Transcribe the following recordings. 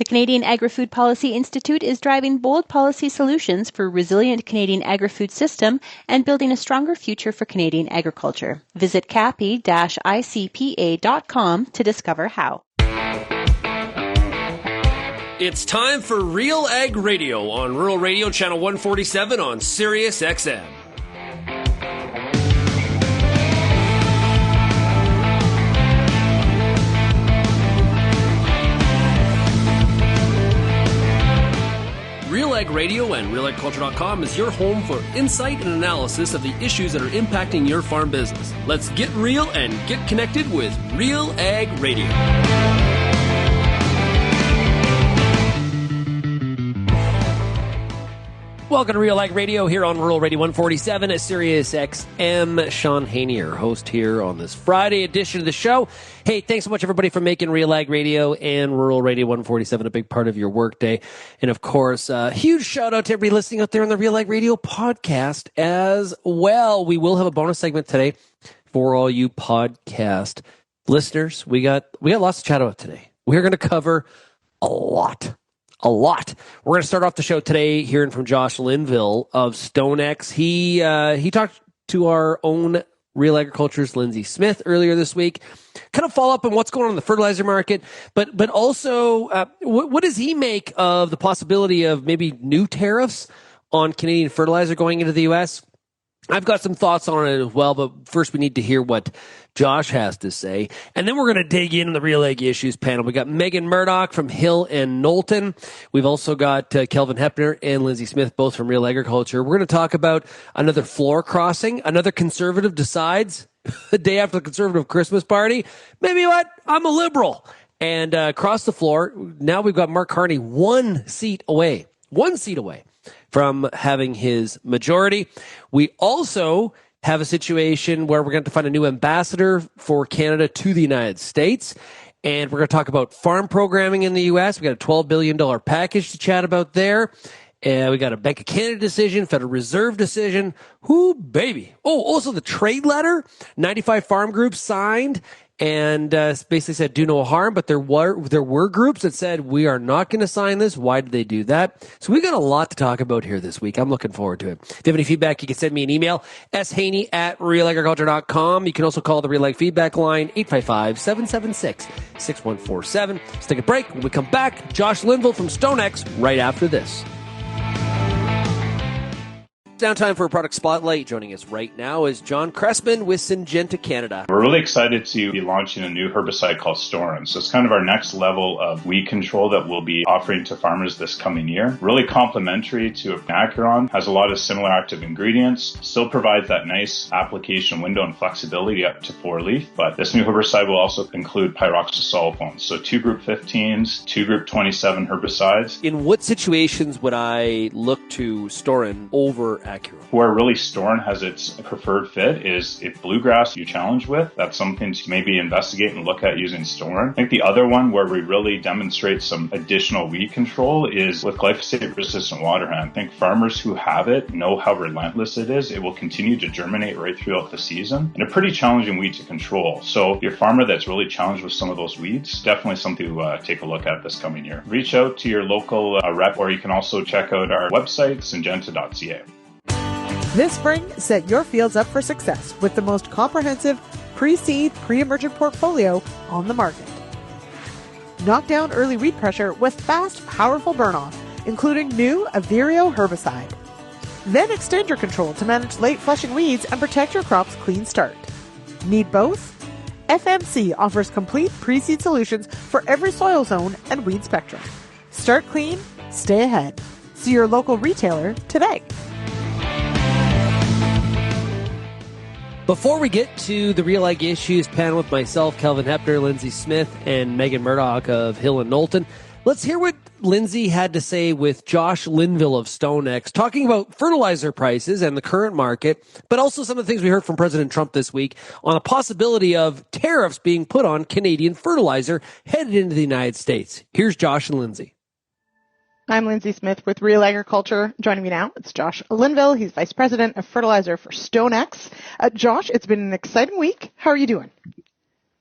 The Canadian Agri-Food Policy Institute is driving bold policy solutions for a resilient Canadian agri-food system and building a stronger future for Canadian agriculture. Visit capi-icpa.com to discover how. It's time for RealAg Radio on Rural Radio Channel 147 on Sirius XM. RealAg Radio and RealAgriculture.com is your home for insight and analysis of the issues that are impacting your farm business. Let's get real and get connected with RealAg Radio. Welcome to RealAg Radio here on Rural Radio 147 at Sirius XM. Shaun Haney, your host here on this Friday edition of the show. Hey, thanks so much, everybody, for making RealAg Radio and Rural Radio 147 a big part of your workday. And, of course, huge shout-out to everybody listening out there on the RealAg Radio podcast as well. We will have a bonus segment today for all you podcast listeners. We got lots to chat about today. We're going to cover a lot. We're going to start off the show today hearing from Josh Linville of StoneX. He talked to our own RealAgriculture's Lyndsey Smith earlier this week. Kind of follow up on what's going on in the fertilizer market, but also what does he make of the possibility of maybe new tariffs on Canadian fertilizer going into the U.S.? I've got some thoughts on it as well, but first we need to hear what Josh has to say. And then we're going to dig into the RealAg Issues Panel. We got Meagan Murdoch from Hill and Knowlton. We've also got Kelvin Heppner and Lyndsey Smith, both from RealAgriculture. We're going to talk about another floor crossing. Another conservative decides the day after the conservative Christmas party, maybe what? I'm a liberal. And across the floor, now we've got Mark Carney one seat away from having his majority. We also have a situation where we're going to find a new ambassador for Canada to the United States. And we're going to talk about farm programming in the U.S. We got a $12 billion package to chat about there. And we got a Bank of Canada decision, Federal Reserve decision. Whoo, baby. Oh, also the trade letter. 95 farm groups signed and basically said do no harm. But there were groups that said we are not going to sign this. Why did they do that? So we got a lot to talk about here this week. I'm looking forward to it. If you have any feedback, you can send me an email, shaney@realagriculture.com. You can also call the RealAg feedback line, 855-776-6147. Let's take a break. When we come back, Josh Linville from StoneX right after this. Downtime for a product spotlight. Joining us right now is John Cressman with Syngenta Canada. We're really excited to be launching a new herbicide called Storen. So it's kind of our next level of weed control that we'll be offering to farmers this coming year. Really complementary to Acuron, has a lot of similar active ingredients, still provides that nice application window and flexibility up to 4-leaf. But this new herbicide will also include pyroxasulfones. So 2 Group 15s, 2 Group 27 herbicides. In what situations would I look to Storen over Acuron? Where really Storen has its preferred fit is if bluegrass you challenge with, that's something to maybe investigate and look at using Storen. I think the other one where we really demonstrate some additional weed control is with glyphosate-resistant waterhand. I think farmers who have it know how relentless it is. It will continue to germinate right throughout the season and a pretty challenging weed to control. So if you're a farmer that's really challenged with some of those weeds, definitely something to take a look at this coming year. Reach out to your local rep, or you can also check out our website, syngenta.ca. This spring, set your fields up for success with the most comprehensive pre-seed, pre-emergent portfolio on the market. Knock down early weed pressure with fast, powerful burn-off, including new Averio herbicide. Then extend your control to manage late flushing weeds and protect your crop's clean start. Need both? FMC offers complete pre-seed solutions for every soil zone and weed spectrum. Start clean, stay ahead. See your local retailer today. Before we get to the RealAg Issues Panel with myself, Kelvin Heppner, Lyndsey Smith, and Meagan Murdoch of Hill and Knowlton, let's hear what Lyndsey had to say with Josh Linville of StoneX, talking about fertilizer prices and the current market, but also some of the things we heard from President Trump this week on the possibility of tariffs being put on Canadian fertilizer headed into the United States. Here's Josh and Lyndsey. I'm Lyndsey Smith with RealAgriculture. Joining me now, it's Josh Linville. He's Vice President of Fertilizer for StoneX. Josh, it's been an exciting week. How are you doing?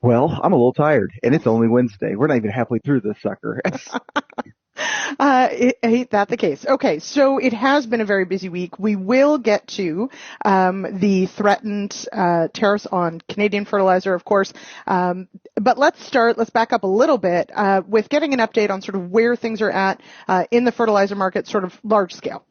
Well, I'm a little tired, and it's only Wednesday. We're not even halfway through this sucker. Ain't that the case? Okay, so it has been a very busy week. We will get to the threatened tariffs on Canadian fertilizer, of course. But let's back up a little bit with getting an update on sort of where things are at in the fertilizer market, sort of large scale.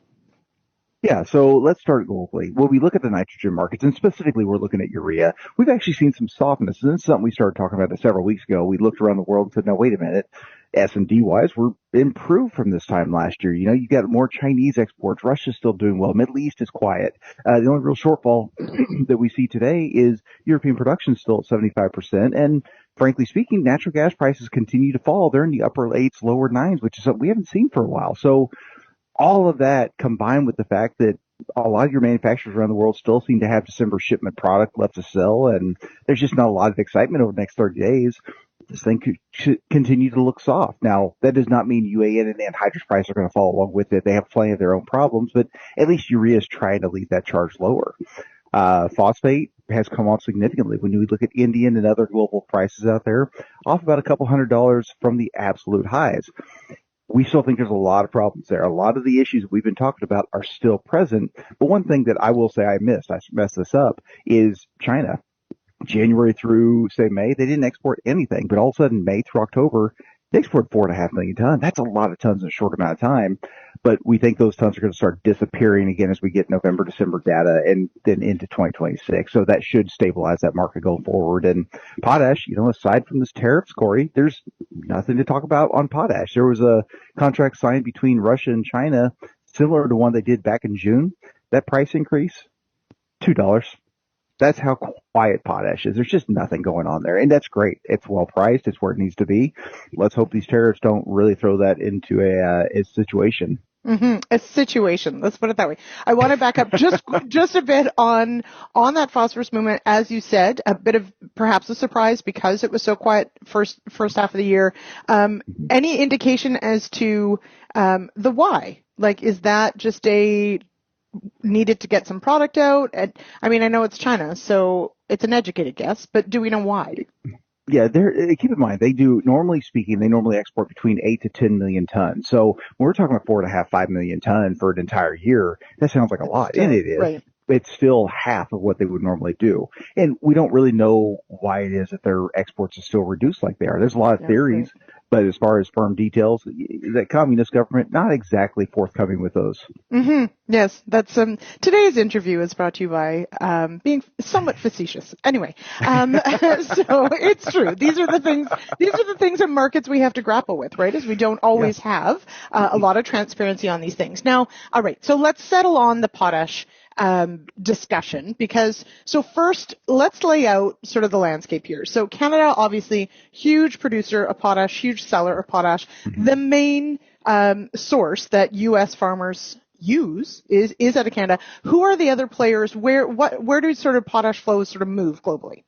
Yeah, so let's start globally. When we look at the nitrogen markets, and specifically we're looking at urea, we've actually seen some softness. And this is something we started talking about several weeks ago. We looked around the world and said, no, wait a minute. S&D wise, we're improved from this time last year. You know, you got more Chinese exports. Russia's still doing well. Middle East is quiet. The only real shortfall that we see today is European production still at 75%. And frankly speaking, natural gas prices continue to fall. They're in the upper 8s, lower 9s, which is something we haven't seen for a while. So all of that combined with the fact that a lot of your manufacturers around the world still seem to have December shipment product left to sell, and there's just not a lot of excitement over the next 30 days. This thing could continue to look soft. Now, that does not mean UAN and anhydrous prices are going to follow along with it. They have plenty of their own problems, but at least urea is trying to lead that charge lower. Phosphate has come off significantly when you look at Indian and other global prices out there, off about a couple $100 from the absolute highs. We still think there's a lot of problems there. A lot of the issues we've been talking about are still present. But one thing that I will say I messed this up, is China. January through, say, May, they didn't export anything. But all of a sudden, May through October, they exported 4.5 million tons. That's a lot of tons in a short amount of time. But we think those tons are going to start disappearing again as we get November, December data and then into 2026. So that should stabilize that market going forward. And potash, you know, aside from this tariffs, Corey, there's nothing to talk about on potash. There was a contract signed between Russia and China, similar to one they did back in June. That price increase, $2. That's how quiet potash is. There's just nothing going on there. And that's great. It's well priced. It's where it needs to be. Let's hope these tariffs don't really throw that into a situation. Mm-hmm. A situation. Let's put it that way. I want to back up just a bit on that phosphorus movement. As you said, a bit of perhaps a surprise because it was so quiet first half of the year. Any indication as to the why? Like, is that just needed to get some product out? I mean, I know it's China, so it's an educated guess, but do we know why? Yeah, keep in mind, they normally export between 8 to 10 million tons. So when we're talking about 4.5, 5 million tons for an entire year, that sounds like a lot. And it is. Right. It's still half of what they would normally do. And we don't really know why it is that their exports are still reduced like they are. There's a lot of theories, but as far as firm details, that communist government, not exactly forthcoming with those. Mm-hmm. Yes, that's today's interview is brought to you by being somewhat facetious. Anyway, so it's true. These are the things in markets we have to grapple with, right? As we don't always have a lot of transparency on these things. Now, all right, so let's settle on the potash discussion so first let's lay out sort of the landscape here. So Canada, obviously huge producer of potash, huge seller of potash. Mm-hmm. The main source that U.S. farmers use is out of Canada. Who are the other players? Where do sort of potash flows sort of move globally?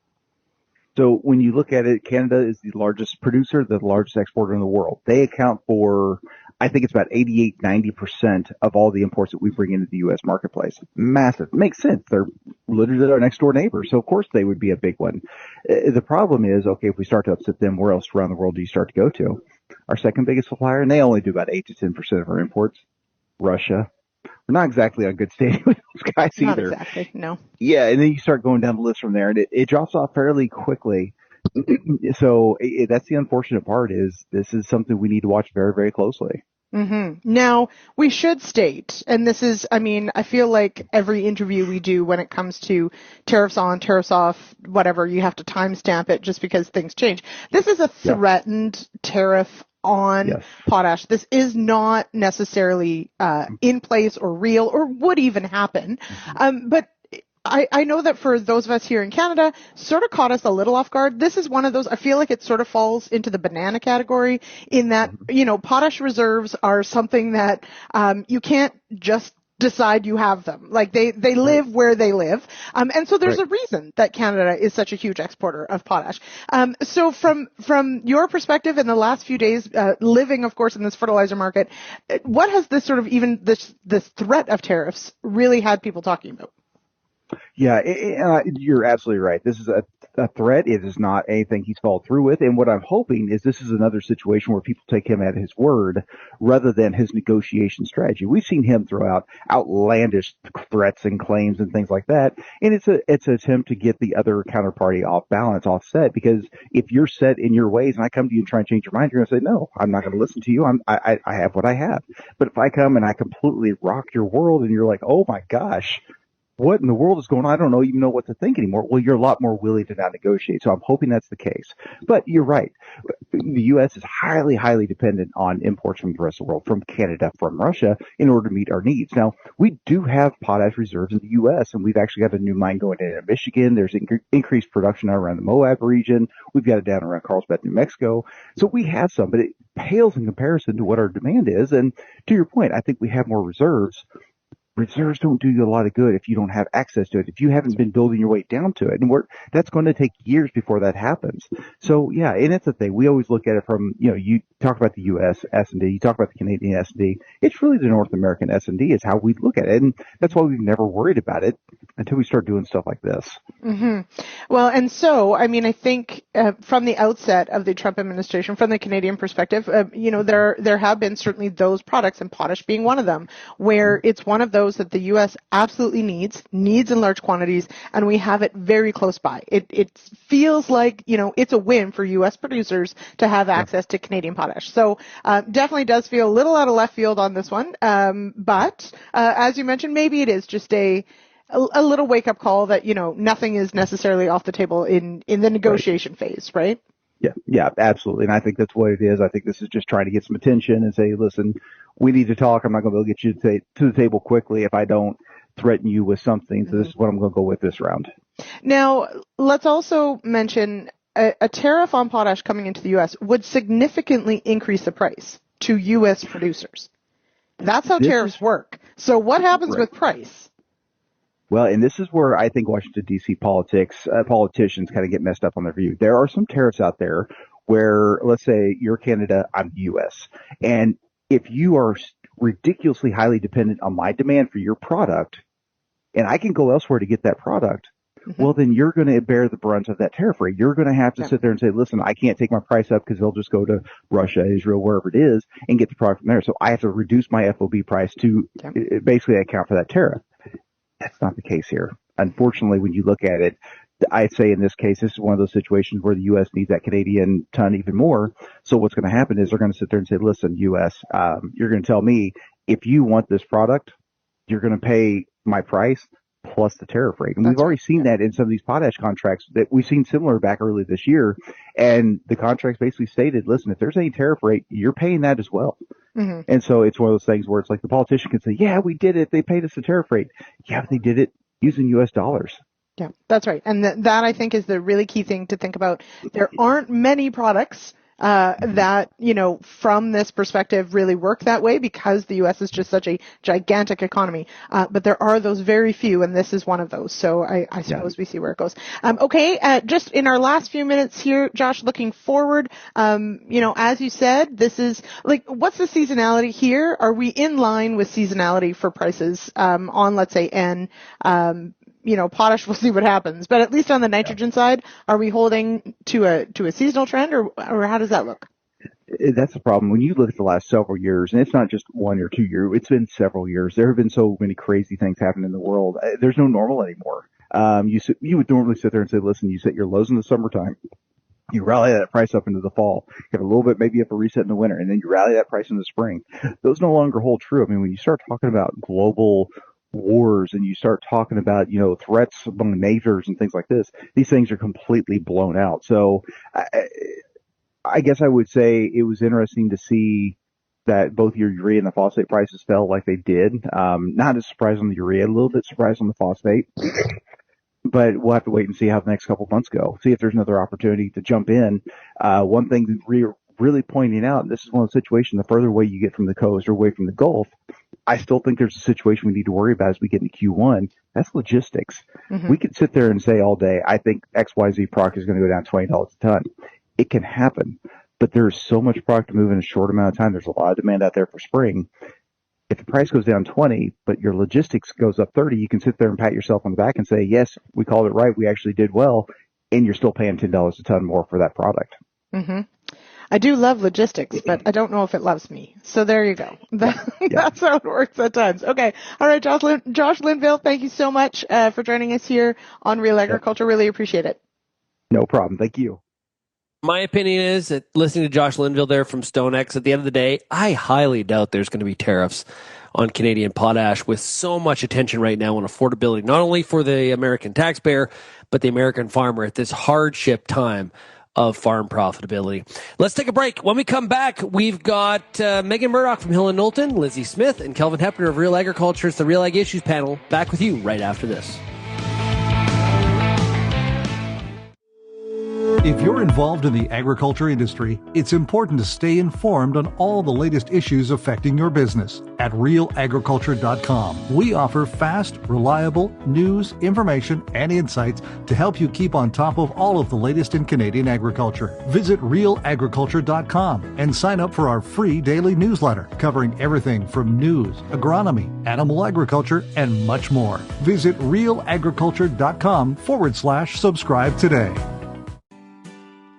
So when you look at it, Canada is the largest producer, the largest exporter in the world. They account for, I think it's about 88-90% of all the imports that we bring into the U.S. marketplace. Massive. Makes sense. They're literally our next door neighbor. So of course they would be a big one. The problem is, okay, if we start to upset them, where else around the world do you start to go to? Our second biggest supplier, and they only do about 8 to 10% of our imports, Russia. We're not exactly on good standing with those guys either. Not exactly, no. Yeah, and then you start going down the list from there, and it drops off fairly quickly. So that's the unfortunate part, is this is something we need to watch very, very closely. Mm-hmm. Now, we should state, and this is, I mean, I feel like every interview we do when it comes to tariffs on, tariffs off, whatever, you have to timestamp it just because things change. This is a threatened tariff on potash. This is not necessarily in place or real or would even happen. But I know that for those of us here in Canada, sort of caught us a little off guard. This is one of those, I feel like it sort of falls into the banana category in that, you know, potash reserves are something that you can't just decide you have them. Like they live where they live. And so there's a reason that Canada is such a huge exporter of potash. So from your perspective in the last few days, living, of course, in this fertilizer market, what has this sort of even this threat of tariffs really had people talking about? Yeah, you're absolutely right. This is a threat. It is not anything he's followed through with. And what I'm hoping is this is another situation where people take him at his word rather than his negotiation strategy. We've seen him throw out outlandish threats and claims and things like that. And it's an attempt to get the other counterparty off balance, offset, because if you're set in your ways and I come to you and try and change your mind, you're going to say, no, I'm not going to listen to you. I have what I have. But if I come and I completely rock your world and you're like, oh my gosh, what in the world is going on? I don't even know what to think anymore. Well, you're a lot more willing to not negotiate. So I'm hoping that's the case. But you're right. The U.S. is highly, highly dependent on imports from the rest of the world, from Canada, from Russia, in order to meet our needs. Now, we do have potash reserves in the U.S., and we've actually got a new mine going in Michigan. There's increased production out around the Moab region. We've got it down around Carlsbad, New Mexico. So we have some, but it pales in comparison to what our demand is. And to your point, I think we have more reserves. Reserves don't do you a lot of good if you don't have access to it, if you haven't been building your way down to it. And that's going to take years before that happens. So, yeah, and it's a thing. We always look at it from, you talk about the U.S. S&D, you talk about the Canadian S&D. It's really the North American S&D is how we look at it. And that's why we've never worried about it until we start doing stuff like this. Mm-hmm. Well, and so, I mean, I think from the outset of the Trump administration, from the Canadian perspective, there have been certainly those products, and potash being one of them, where it's one of those that the U.S. absolutely needs in large quantities, and we have it very close by. It feels like, it's a win for U.S. producers to have access to Canadian potash. So definitely does feel a little out of left field on this one. But as you mentioned, maybe it is just a little wake-up call that, nothing is necessarily off the table in the negotiation phase, right? Yeah, absolutely. And I think that's what it is. I think this is just trying to get some attention and say, listen, we need to talk. I'm not going to be able to get you to the table quickly if I don't threaten you with something. So this is what I'm going to go with this round. Now, let's also mention a tariff on potash coming into the U.S. would significantly increase the price to U.S. producers. That's how tariffs work. So what happens with price? Well, and this is where I think Washington, D.C. politicians kind of get messed up on their view. There are some tariffs out there where, let's say, you're Canada, I'm the U.S. And if you are ridiculously highly dependent on my demand for your product, and I can go elsewhere to get that product, well, then you're going to bear the brunt of that tariff rate. You're going to have to sit there and say, listen, I can't take my price up because they'll just go to Russia, Israel, wherever it is, and get the product from there. So I have to reduce my FOB price to basically account for that tariff. That's not the case here. Unfortunately, when you look at it, I'd say in this case, this is one of those situations where the U.S. needs that Canadian ton even more. So what's going to happen is they're going to sit there and say, listen, U.S., you're going to tell me if you want this product, you're going to pay my price plus the tariff rate. And we've already seen that in some of these potash contracts that we've seen similar back early this year. And the contracts basically stated, listen, if there's any tariff rate, you're paying that as well. And so it's one of those things where it's like the politician can say, yeah, we did it. They paid us the tariff rate. Yeah, but they did it using U.S. dollars. Yeah, that's right. And that I think is the really key thing to think about. There aren't many products that, from this perspective really work that way because the U.S. is just such a gigantic economy. But there are those very few, and this is one of those. So I suppose we see where it goes. Just in our last few minutes here, Josh, looking forward, as you said, this is like, what's the seasonality here? Are we in line with seasonality for prices on, let's say, N? Potash, we'll see what happens. But at least on the nitrogen side, are we holding to a seasonal trend, or how does that look? That's the problem. When you look at the last several years, and it's not just 1 or 2 years, it's been several years. There have been so many crazy things happening in the world. There's no normal anymore. You would normally sit there and say, listen, you set your lows in the summertime. You rally that price up into the fall. You have a little bit, maybe up a reset in the winter, and then you rally that price in the spring. Those no longer hold true. I mean, when you start talking about global wars and you start talking about, threats among neighbors and things like this, these things are completely blown out. So I guess I would say it was interesting to see that both your urea and the phosphate prices fell like they did. Not as surprised on the urea, a little bit surprised on the phosphate. But we'll have to wait and see how the next couple of months go. See if there's another opportunity to jump in. One thing that really pointing out, and this is one of the situations, the further away you get from the coast or away from the Gulf, I still think there's a situation we need to worry about as we get into Q1. That's logistics. We could sit there and say all day, I think XYZ product is going to go down $20 a ton. It can happen, but there's so much product to move in a short amount of time. There's a lot of demand out there for spring. If the price goes down 20, but your logistics goes up 30, you can sit there and pat yourself on the back and say, yes, we called it right. We actually did well. And you're still paying $10 a ton more for that product. Mm-hmm. I do love logistics, but I don't know if it loves me. So there you go. That's how it works at times. Okay. All right, Josh Linville, thank you so much for joining us here on Real Agriculture. Really appreciate it. No problem. Thank you. My opinion is that listening to Josh Linville there from StoneX, at the end of the day, I highly doubt there's going to be tariffs on Canadian potash with so much attention right now on affordability, not only for the American taxpayer, but the American farmer at this hardship time of farm profitability. Let's take a break. When we come back, we've got Meagan Murdoch from Hill and Knowlton, Lyndsey Smith, and Kelvin Heppner of Real Agriculture. It's the RealAg Issues Panel. Back with you right after this. If you're involved in the agriculture industry, it's important to stay informed on all the latest issues affecting your business. At RealAgriculture.com, we offer fast, reliable news, information, and insights to help you keep on top of all of the latest in Canadian agriculture. Visit RealAgriculture.com and sign up for our free daily newsletter covering everything from news, agronomy, animal agriculture, and much more. Visit RealAgriculture.com/subscribe today.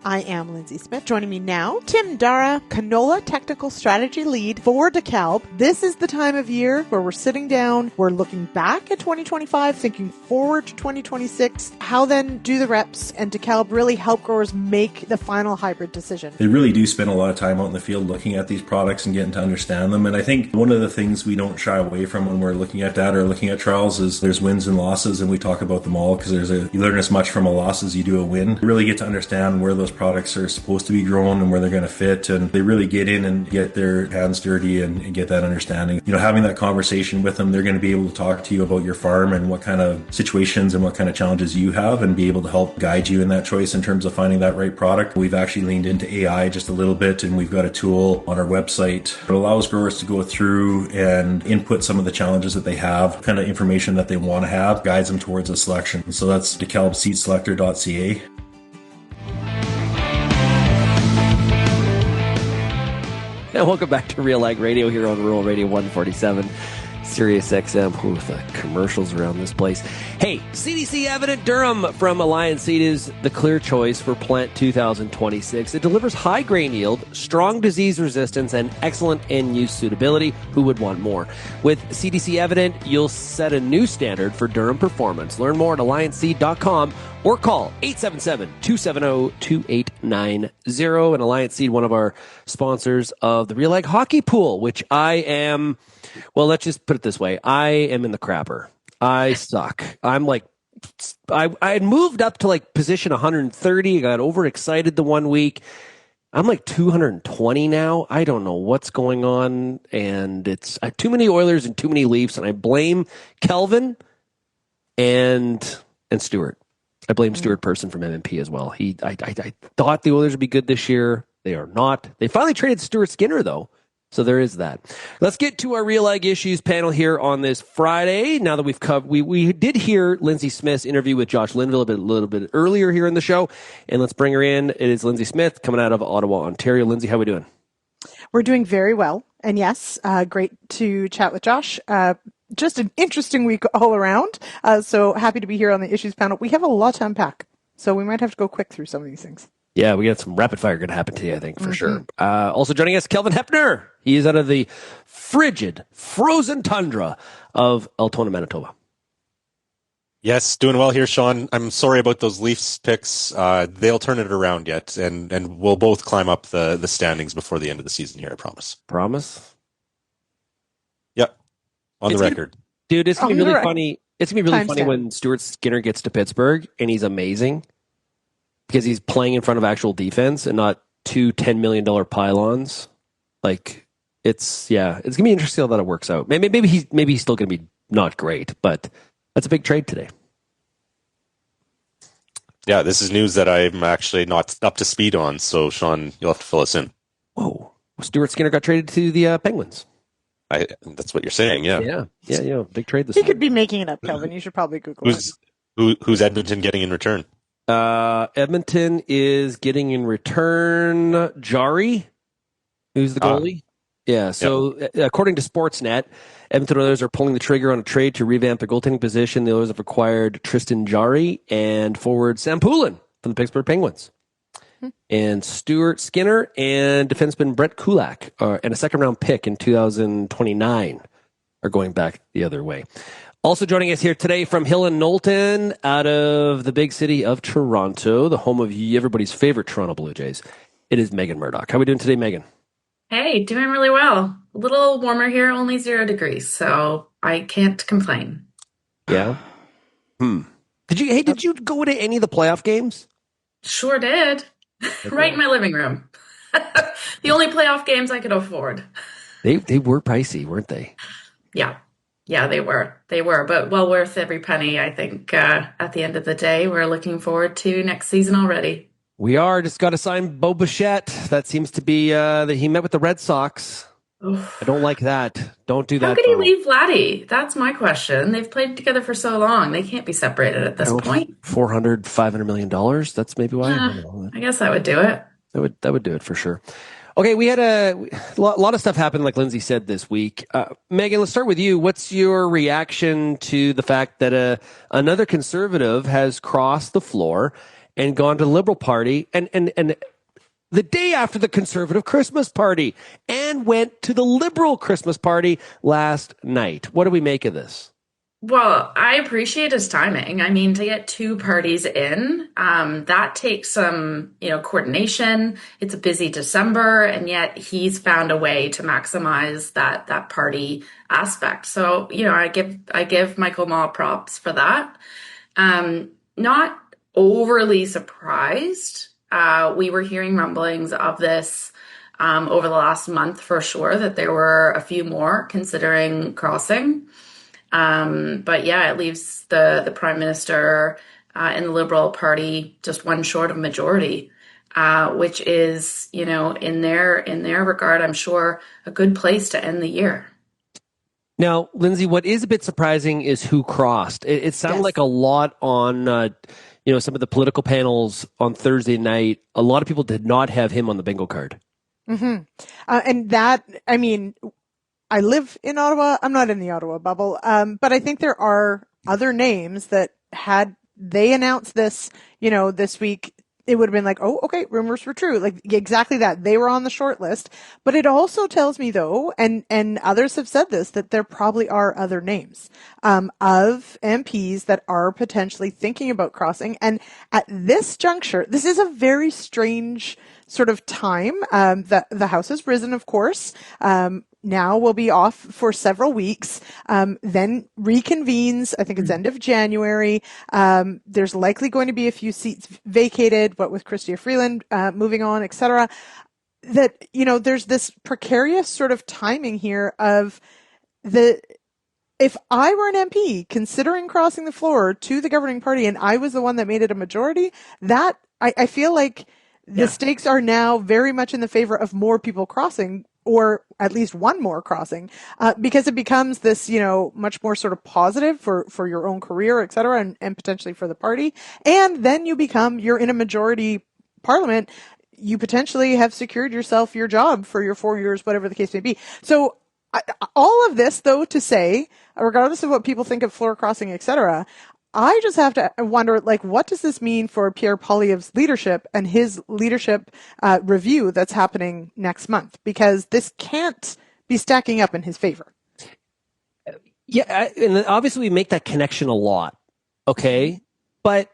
I am Lyndsey Smith. Joining me now, Tim Dara, canola technical strategy lead for DeKalb. This is the time of year where we're sitting down, we're looking back at 2025, thinking forward to 2026. How then do the reps and DeKalb really help growers make the final hybrid decision? They really do spend a lot of time out in the field looking at these products and getting to understand them. And I think one of the things we don't shy away from when we're looking at data or looking at trials is there's wins and losses, and we talk about them all because you learn as much from a loss as you do a win. You really get to understand where those products are supposed to be grown and where they're going to fit, and they really get in and get their hands dirty and get that understanding. Having that conversation with them, they're going to be able to talk to you about your farm and what kind of situations and what kind of challenges you have, and be able to help guide you in that choice in terms of finding that right product. We've actually leaned into AI just a little bit, and we've got a tool on our website that allows growers to go through and input some of the challenges that they have, kind of information that they want to have, guides them towards a selection. So that's DeKalbSeedSelector.ca. And welcome back to RealAg Radio here on Rural Radio 147, Sirius XM. Ooh, the commercials around this place. Hey, CDC Evident Durum from Alliance Seed is the clear choice for plant 2026. It delivers high grain yield, strong disease resistance, and excellent end-use suitability. Who would want more? With CDC Evident, you'll set a new standard for durum performance. Learn more at allianceseed.com or call 877-270-2890. And Alliance Seed, one of our sponsors of the RealAg Hockey Pool, which I am, well, let's just put it this way. I am in the crapper. I suck. I'm like, I had moved up to like position 130. I got overexcited the one week. I'm like 220 now. I don't know what's going on. And it's too many Oilers and too many Leafs. And I blame Kelvin and Stuart. I blame Stuart Person from MMP as well. I thought the Oilers would be good this year. They are not. They finally traded Stuart Skinner, though. So there is that. Let's get to our RealAg Issues panel here on this Friday. Now that we've covered, we did hear Lyndsey Smith's interview with Josh Linville a little bit earlier here in the show. And let's bring her in. It is Lyndsey Smith coming out of Ottawa, Ontario. Lyndsey, how are we doing? We're doing very well. And yes, great to chat with Josh. Just an interesting week all around. So happy to be here on the Issues panel. We have a lot to unpack, so we might have to go quick through some of these things. Yeah, we got some rapid fire going to happen today, I think, for sure. Also joining us, Kelvin Heppner. He is out of the frigid, frozen tundra of Altona, Manitoba. Yes, doing well here, Shaun. I'm sorry about those Leafs picks. They'll turn it around yet, and we'll both climb up the standings before the end of the season here, I promise. Promise? Yep. On the record. Dude, it's going to be really funny. It's going to be really funny when Stuart Skinner gets to Pittsburgh and he's amazing because he's playing in front of actual defense and not two $10 million pylons. Like, it's going to be interesting how that works out. Maybe he's still going to be not great, but that's a big trade today. Yeah, this is news that I'm actually not up to speed on, so Shaun, you'll have to fill us in. Whoa. Stuart Skinner got traded to the Penguins. That's what you're saying, yeah. Yeah. Big trade this He morning. could be making it up, Kelvin. You should probably Google it. Who's Edmonton getting in return? Edmonton is getting in return Jari, who's the goalie. Yeah, so according to Sportsnet, Edmonton Oilers are pulling the trigger on a trade to revamp their goaltending position. The Oilers have acquired Tristan Jarry and forward Sam Poulin from the Pittsburgh Penguins. And Stuart Skinner and defenseman Brett Kulak and a second-round pick in 2029 are going back the other way. Also joining us here today from Hill and Knowlton, out of the big city of Toronto, the home of everybody's favorite Toronto Blue Jays, it is Meagan Murdoch. How are we doing today, Meagan? Hey, doing really well. A little warmer here, only 0 degrees, so I can't complain. Yeah. Did you go to any of the playoff games? Sure did. Okay. Right in my living room. The only playoff games I could afford. They were pricey, weren't they? Yeah, they were. But well worth every penny, I think. At the end of the day, we're looking forward to next season already. We are. Just got to sign Bo Bichette. That seems to be that he met with the Red Sox. Oof. I don't like that. Don't do that. How could he leave Vladdy? That's my question. They've played together for so long. They can't be separated at this point. $400-500 million. That's maybe why. I guess that would do it. That would do it for sure. Okay, we had a lot of stuff happen, like Lyndsey said, this week. Meagan, let's start with you. What's your reaction to the fact that another conservative has crossed the floor and gone to the Liberal Party and the day after the Conservative Christmas party and went to the Liberal Christmas party last night? What do we make of this? Well, I appreciate his timing. I mean, to get 2 parties in, that takes some, coordination. It's a busy December, and yet he's found a way to maximize that party aspect. So, I give Michael Mall props for that. Not overly surprised. We were hearing rumblings of this over the last month for sure, that there were a few more considering crossing. But yeah, it leaves the Prime Minister and the Liberal Party just one short of majority, which is, in their regard, I'm sure, a good place to end the year. Now, Lyndsey, what is a bit surprising is who crossed. It sounded like a lot on some of the political panels on Thursday night. A lot of people did not have him on the bingo card. Mm-hmm. And that, I mean, I live in Ottawa. I'm not in the Ottawa bubble. But I think there are other names that had they announced this, this week, it would have been like, oh, okay, rumors were true. Like exactly that. They were on the short list. But it also tells me though, and others have said this, that there probably are other names, of MPs that are potentially thinking about crossing. And at this juncture, this is a very strange sort of time. The House has risen, of course. Now we'll be off for several weeks, then reconvenes. I think it's end of January. There's likely going to be a few seats vacated, what with Chrystia Freeland moving on, et cetera. That, there's this precarious sort of timing here of if I were an MP considering crossing the floor to the governing party and I was the one that made it a majority, that I feel like the stakes are now very much in the favor of more people crossing, or at least one more crossing, because it becomes this, much more sort of positive for your own career, et cetera, and potentially for the party. And then you're in a majority parliament. You potentially have secured yourself your job for your 4 years, whatever the case may be. So all of this, though, to say, regardless of what people think of floor crossing, et cetera, I just have to wonder, what does this mean for Pierre Poilievre's leadership and his leadership review that's happening next month? Because this can't be stacking up in his favor. Yeah, and obviously we make that connection a lot, okay? But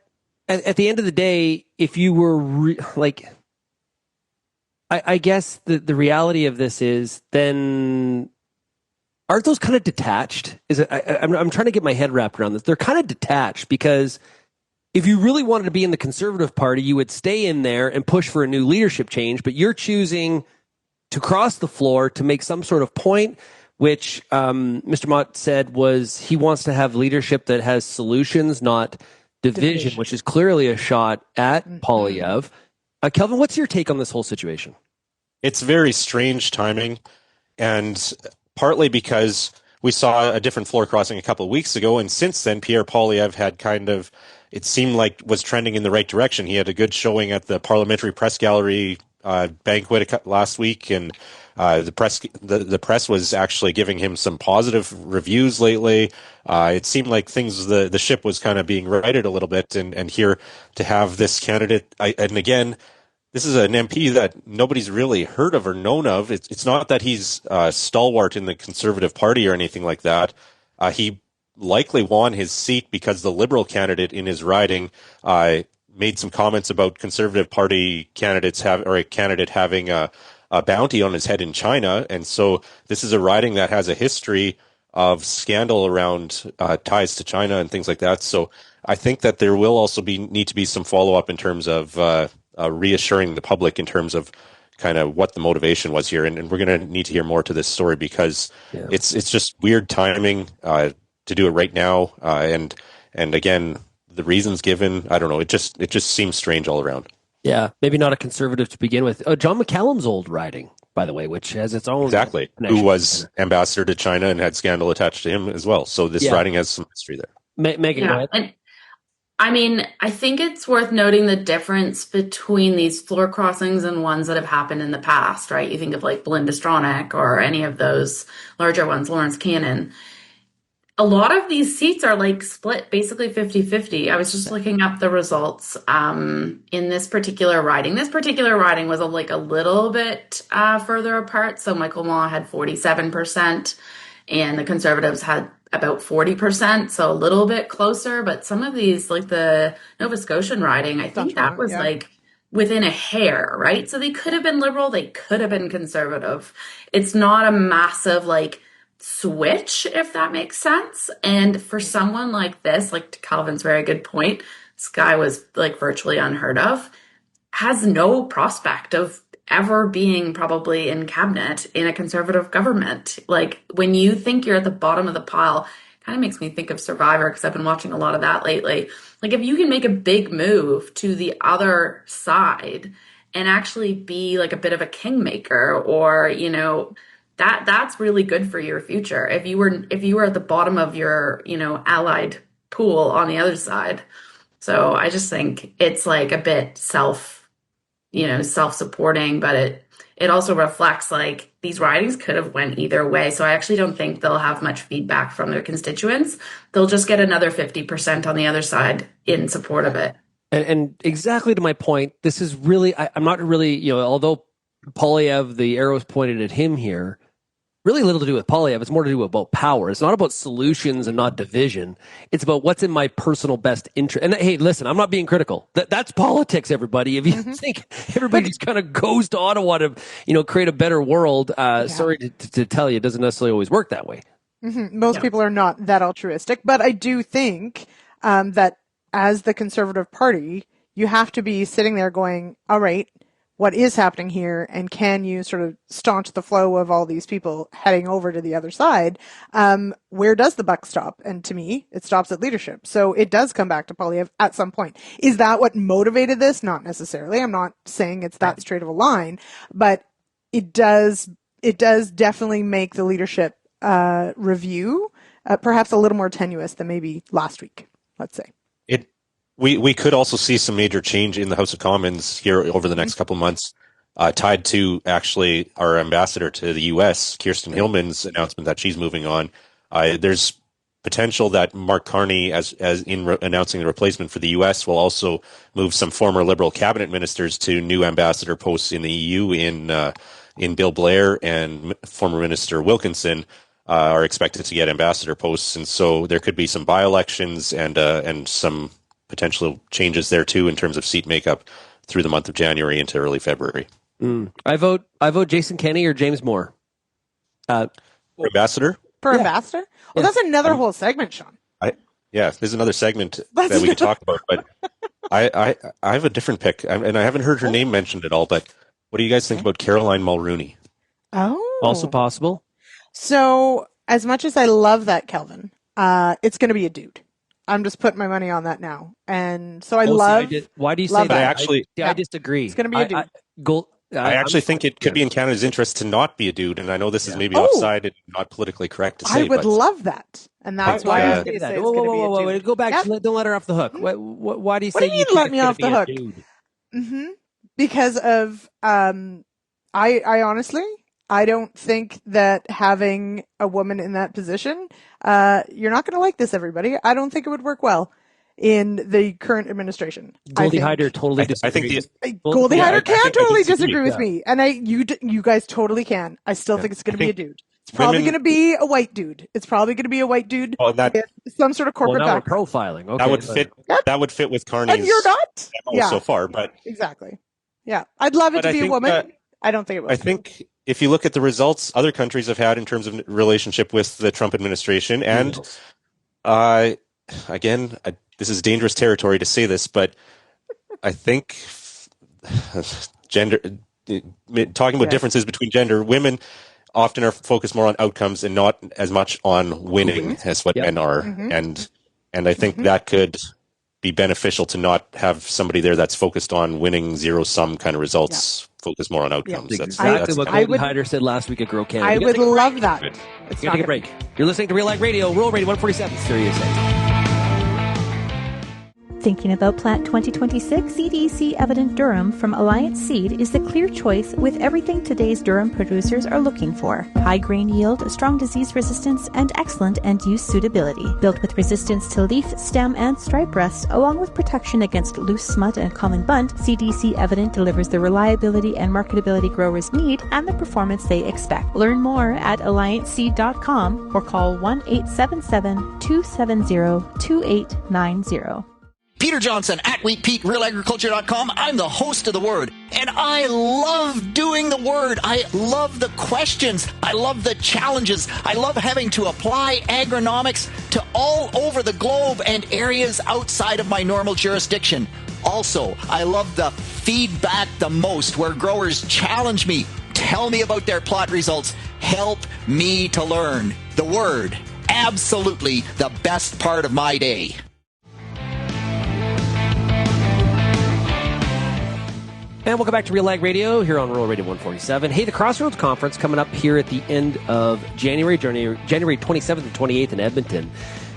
at the end of the day, if you were I guess the reality of this is then aren't those kind of detached? I'm trying to get my head wrapped around this. They're kind of detached because if you really wanted to be in the Conservative Party, you would stay in there and push for a new leadership change, but you're choosing to cross the floor to make some sort of point, which Mr. Mott said was he wants to have leadership that has solutions, not division. Which is clearly a shot at Poilievre. Kelvin, what's your take on this whole situation? It's very strange timing, and partly because we saw a different floor crossing a couple of weeks ago, and since then, Pierre Poilievre had kind of, it seemed like, was trending in the right direction. He had a good showing at the Parliamentary Press Gallery banquet last week, and the press was actually giving him some positive reviews lately. It seemed like the ship was kind of being righted a little bit, and here to have this candidate, and again, this is an MP that nobody's really heard of or known of. It's not that he's stalwart in the Conservative Party or anything like that. He likely won his seat because the Liberal candidate in his riding made some comments about Conservative Party candidates a candidate having a bounty on his head in China. And so this is a riding that has a history of scandal around ties to China and things like that. So I think that there will also need to be some follow-up in terms of reassuring the public in terms of kind of what the motivation was here. And we're going to need to hear more to this story because it's just weird timing to do it right now. And again, the reasons given, I don't know, it just seems strange all around. Yeah, maybe not a Conservative to begin with. John McCallum's old riding, by the way, which has its own exactly, who was ambassador to China and had scandal attached to him as well. So this riding has some history there. Meagan, go ahead. And, I mean, I think it's worth noting the difference between these floor crossings and ones that have happened in the past, right? You think of like Belinda Stronach or any of those larger ones, Lawrence Cannon. A lot of these seats are like split basically 50-50. I was just looking up the results in this particular riding. This particular riding was a little bit further apart. So Michael Maw had 47% and the Conservatives had about 40%, so a little bit closer. But some of these, like the Nova Scotian riding, I think that was like within a hair, right? So they could have been Liberal, they could have been Conservative. It's not a massive switch, if that makes sense. And for someone like this, like to Kelvin's very good point, this guy was virtually unheard of, has no prospect of ever being probably in cabinet in a Conservative government. Like when you think you're at the bottom of the pile, kind of makes me think of Survivor because I've been watching a lot of that lately. Like if you can make a big move to the other side and actually be like a bit of a kingmaker, or that's really good for your future. If you were at the bottom of your allied pool on the other side. So I just think it's like a bit self-supporting, but it also reflects like these ridings could have went either way. So I actually don't think they'll have much feedback from their constituents. They'll just get another 50% on the other side in support of it. And exactly to my point, this is really, I'm not really, although Poilievre, the arrow's pointed at him here, really little to do with Poilievre. It's more to do about power. It's not about solutions and not division. It's about what's in my personal best interest. And hey, listen, I'm not being critical. That's politics, everybody. If you think everybody just kind of goes to Ottawa to, create a better world, sorry to tell you, it doesn't necessarily always work that way. Mm-hmm. Most people are not that altruistic, but I do think that as the Conservative Party, you have to be sitting there going, all right, what is happening here, and can you sort of staunch the flow of all these people heading over to the other side? Where does the buck stop? And to me, it stops at leadership. So it does come back to Poilievre at some point. Is that what motivated this? Not necessarily. I'm not saying it's that straight of a line, but it does definitely make the leadership review perhaps a little more tenuous than maybe last week, let's say. We could also see some major change in the House of Commons here over the next couple of months, tied to actually our ambassador to the U.S., Kirsten Hillman's announcement that she's moving on. There's potential that Mark Carney, as in announcing the replacement for the U.S., will also move some former Liberal cabinet ministers to new ambassador posts in the EU in Bill Blair and former Minister Wilkinson. Are expected to get ambassador posts, and so there could be some by-elections and some potential changes there too in terms of seat makeup through the month of January into early February. I vote Jason Kenney or James Moore. For ambassador? Ambassador? Well, that's another whole segment, Sean. There's another segment that we could talk about, but I have a different pick, and I haven't heard her name mentioned at all, but what do you guys think about Caroline Mulrooney? Oh. Also possible. So as much as I love that, Kelvin, it's going to be a dude. I'm just putting my money on that now. And so why do you say that? I disagree. It's going to be a dude. I actually think it could be in Canada's interest to not be a dude, and I know this is maybe offside and not politically correct to say. I would love that, and that's why I was going to say it's going to be a dude. Go back. Don't let her off the hook. Why do you say you let me off the hook? Mm-hmm. because of, I honestly, I don't think that having a woman in that position, you're not going to like this, everybody. I don't think it would work well in the current administration. Goldie Hyder totally disagrees. Goldie Hyder can totally disagree with me. And you guys totally can. I still think it's going to be a dude. It's probably going to be a white dude. It's probably going to be a white dude with some sort of corporate background. Profiling. Okay, that would fit with Carney's. And you're not? Yeah. So far, but exactly. Yeah, I'd love it to be a woman. I don't think it will. I think if you look at the results other countries have had in terms of relationship with the Trump administration, and again, this is dangerous territory to say this, but I think talking about differences between gender, women often are focused more on outcomes and not as much on winning as what men are. And I think that could be beneficial to not have somebody there that's focused on winning zero-sum kind of results, focus more on outcomes. That's exactly what Goldie Hyder said last week at Grow Canada. I would love that. We're going to take a break. You're listening to RealAg Radio, Rural Radio 147, Sirius XM. Thinking about Plant 2026? CDC Evident Durum from Alliance Seed is the clear choice with everything today's durum producers are looking for. High grain yield, strong disease resistance, and excellent end-use suitability. Built with resistance to leaf, stem, and stripe rust, along with protection against loose smut and common bunt, CDC Evident delivers the reliability and marketability growers need and the performance they expect. Learn more at allianceseed.com or call 1-877-270-2890. Peter Johnson at WheatPete, RealAgriculture.com. I'm the host of The Word, and I love doing The Word. I love the questions. I love the challenges. I love having to apply agronomics to all over the globe and areas outside of my normal jurisdiction. Also, I love the feedback the most, where growers challenge me, tell me about their plot results, help me to learn. The Word, absolutely the best part of my day. And welcome back to RealAg Radio here on Rural Radio 147. Hey, the Crossroads Conference coming up here at the end of January 27th and 28th in Edmonton.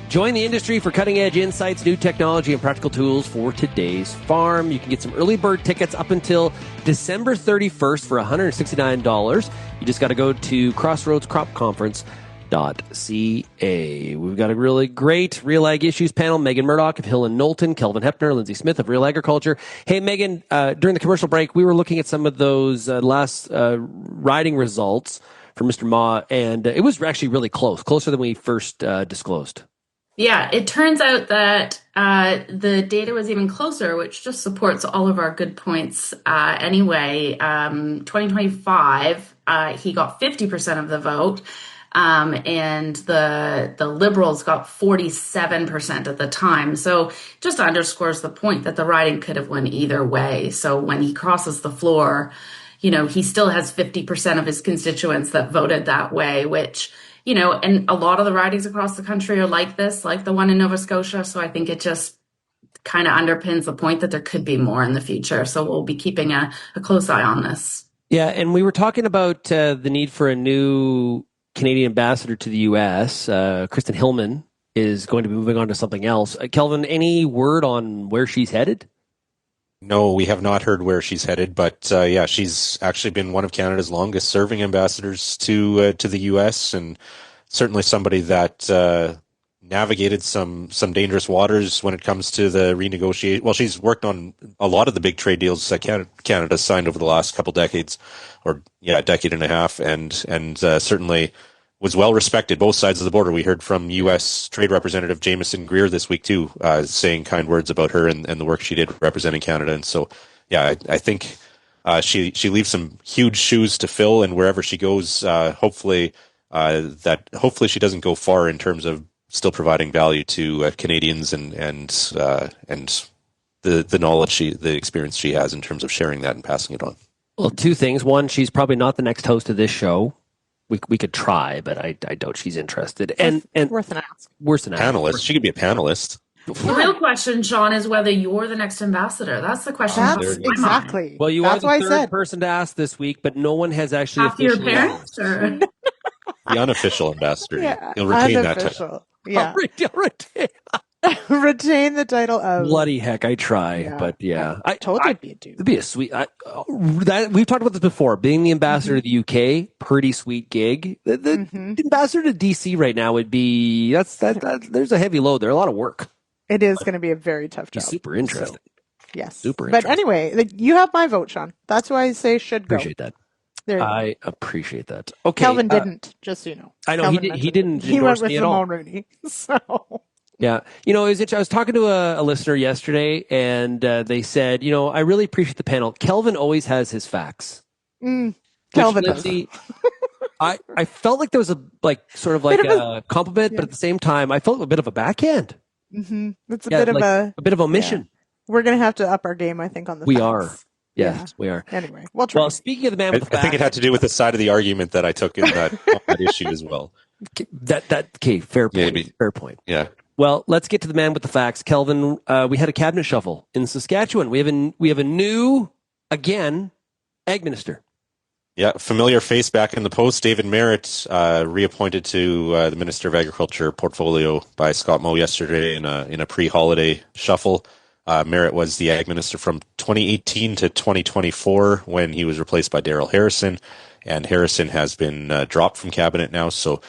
Join the industry for cutting-edge insights, new technology, and practical tools for today's farm. You can get some early bird tickets up until December 31st for $169. You just got to go to crossroadscropconference.ca. We've got a really great RealAg Issues Panel. Meagan Murdoch of Hill and Knowlton, Kelvin Heppner, Lyndsey Smith of RealAgriculture. Hey, Meagan, during the commercial break, we were looking at some of those last riding results for Mr. Ma, and it was actually really closer than we first disclosed. Yeah, it turns out that the data was even closer, which just supports all of our good points anyway. 2025, he got 50% of the vote. And the Liberals got 47% at the time. So just underscores the point that the riding could have went either way. So when he crosses the floor, he still has 50% of his constituents that voted that way, which, and a lot of the ridings across the country are like this, like the one in Nova Scotia. So I think it just kind of underpins the point that there could be more in the future. So we'll be keeping a close eye on this. Yeah. And we were talking about the need for a new Canadian ambassador to the U.S. Kristen Hillman is going to be moving on to something else. Kelvin, any word on where she's headed? No, we have not heard where she's headed, but she's actually been one of Canada's longest serving ambassadors to the U.S. and certainly somebody that navigated some dangerous waters when it comes to the renegotiation. Well, she's worked on a lot of the big trade deals that Canada signed over the last couple decades, a decade and a half, and certainly was well respected both sides of the border. We heard from U.S. Trade Representative Jameson Greer this week too, saying kind words about her and the work she did representing Canada. And so, I think she leaves some huge shoes to fill, and wherever she goes, hopefully she doesn't go far in terms of still providing value to Canadians and the knowledge the experience she has in terms of sharing that and passing it on. Well, two things. One, she's probably not the next host of this show. We could try, but I doubt she's interested. And worth an ask. Worse than panelist. She could be a panelist. The real question, Shaun, is whether you're the next ambassador. That's the question. Exactly. Well, you are the third person to ask this week, but no one has actually after your parents or the unofficial ambassador. Yeah, he'll retain that title. Yeah. I'll retain. Retain the title of. Bloody heck, I try, but yeah. I told you it'd be a dude. It'd be a sweet. We've talked about this before. Being the ambassador to the UK, pretty sweet gig. The ambassador to DC right now would be there's a heavy load there, a lot of work. It is going to be a very tough job. Super interesting. So, yes, super interesting. But anyway, you have my vote, Shaun. That's why I say should go. Appreciate that. I appreciate that. Okay, Kelvin didn't, just so you know. I know Kelvin he didn't. He went with me at all. Mulroney, so. Yeah. It was interesting. I was talking to a listener yesterday, and they said, I really appreciate the panel. Kelvin always has his facts. Kelvin does. I felt like there was a compliment, but at the same time, I felt a bit of a backhand. Mm-hmm. It's a bit of omission. Yeah. We're going to have to up our game, I think, on the facts. We are. Yes, we are. Anyway, we'll try. Well, speaking of the man with the facts. I think it had to do with the side of the argument that I took in that issue as well. Fair point. Maybe. Fair point. Yeah. Well, let's get to the man with the facts. Kelvin, we had a cabinet shuffle in Saskatchewan. We have a new, again, ag minister. Yeah, familiar face back in the post. David Merritt, reappointed to the Minister of Agriculture portfolio by Scott Moe yesterday in a pre-holiday shuffle. Merritt was the ag minister from 2018 to 2024 when he was replaced by Darrell Harrison, and Harrison has been dropped from cabinet now. So,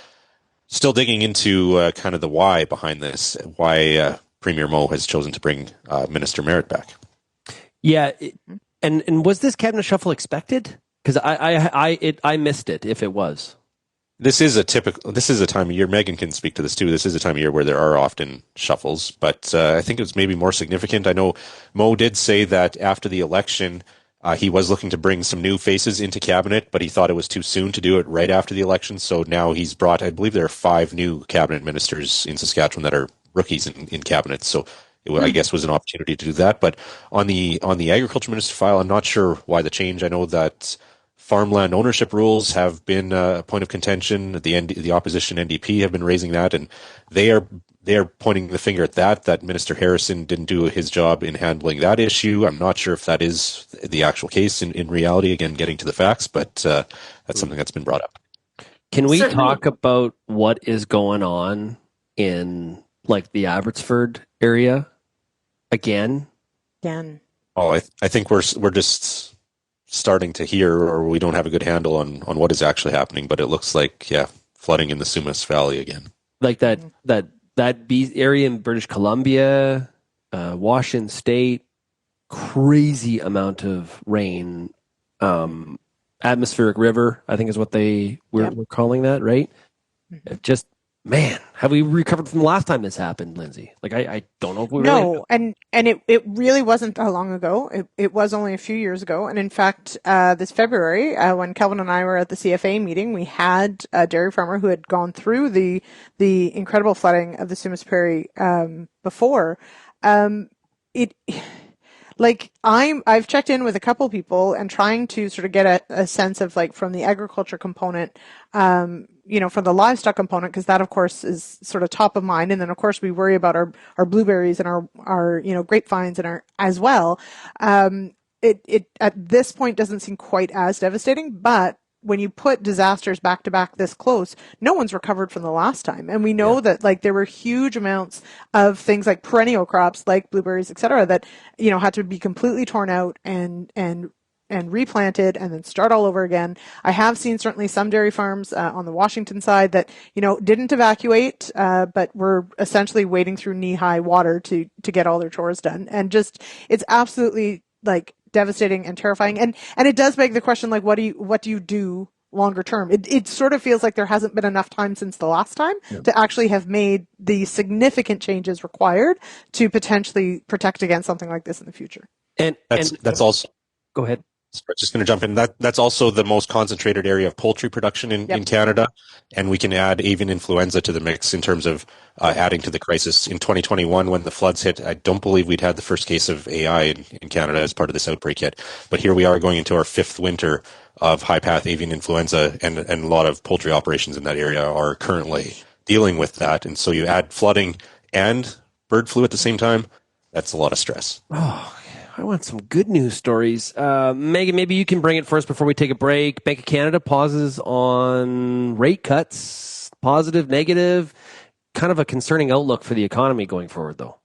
still digging into kind of the why behind this, why Premier Moe has chosen to bring Minister Merritt back. Yeah, and was this cabinet shuffle expected? Because I missed it if it was. This is a time of year, Meagan can speak to this too, this is a time of year where there are often shuffles, but I think it was maybe more significant. I know Moe did say that after the election, he was looking to bring some new faces into cabinet, but he thought it was too soon to do it right after the election, so now he's brought, I believe there are 5 new cabinet ministers in Saskatchewan that are rookies in cabinet, so I guess was an opportunity to do that. But on the agriculture minister file, I'm not sure why the change. I know that farmland ownership rules have been a point of contention. The opposition NDP have been raising that, and they are pointing the finger at that Minister Harrison didn't do his job in handling that issue. I'm not sure if that is the actual case in reality, again, getting to the facts, but that's something that's been brought up. Can we talk about what is going on in the Abbotsford area again? Oh, I think we're just starting to hear, or we don't have a good handle on what is actually happening, but it looks like, flooding in the Sumas Valley again. Like that area in British Columbia, Washington State, crazy amount of rain. Atmospheric river, I think is what we're calling that, right? Just, man, have we recovered from the last time this happened, Lyndsey? I don't know if we really have. and it really wasn't that long ago. It was only a few years ago. And in fact, this February, when Kelvin and I were at the CFA meeting, we had a dairy farmer who had gone through the incredible flooding of the Sumas Prairie before. I've checked in with a couple people and trying to sort of get a sense of from the agriculture component, from the livestock component, because that of course is sort of top of mind. And then of course we worry about our blueberries and our grapevines and as well. It at this point doesn't seem quite as devastating, but when you put disasters back to back this close, no one's recovered from the last time. And we know that there were huge amounts of things like perennial crops, like blueberries, et cetera, that, had to be completely torn out and replanted and then start all over again. I have seen certainly some dairy farms on the Washington side that, didn't evacuate, but were essentially wading through knee-high water to get all their chores done. And just, it's absolutely devastating and terrifying. And it does beg the question, what do you do longer term? It sort of feels like there hasn't been enough time since the last time to actually have made the significant changes required to potentially protect against something like this in the future. And that's also, go ahead. Just going to jump in. That's also the most concentrated area of poultry production in Canada, and we can add avian influenza to the mix in terms of adding to the crisis. In 2021, when the floods hit, I don't believe we'd had the first case of AI in Canada as part of this outbreak yet. But here we are going into our 5th winter of high-path avian influenza, and a lot of poultry operations in that area are currently dealing with that. And so you add flooding and bird flu at the same time, that's a lot of stress. Oh, I want some good news stories. Meagan, maybe you can bring it first before we take a break. Bank of Canada pauses on rate cuts. Positive, negative. kind of a concerning outlook for the economy going forward, though.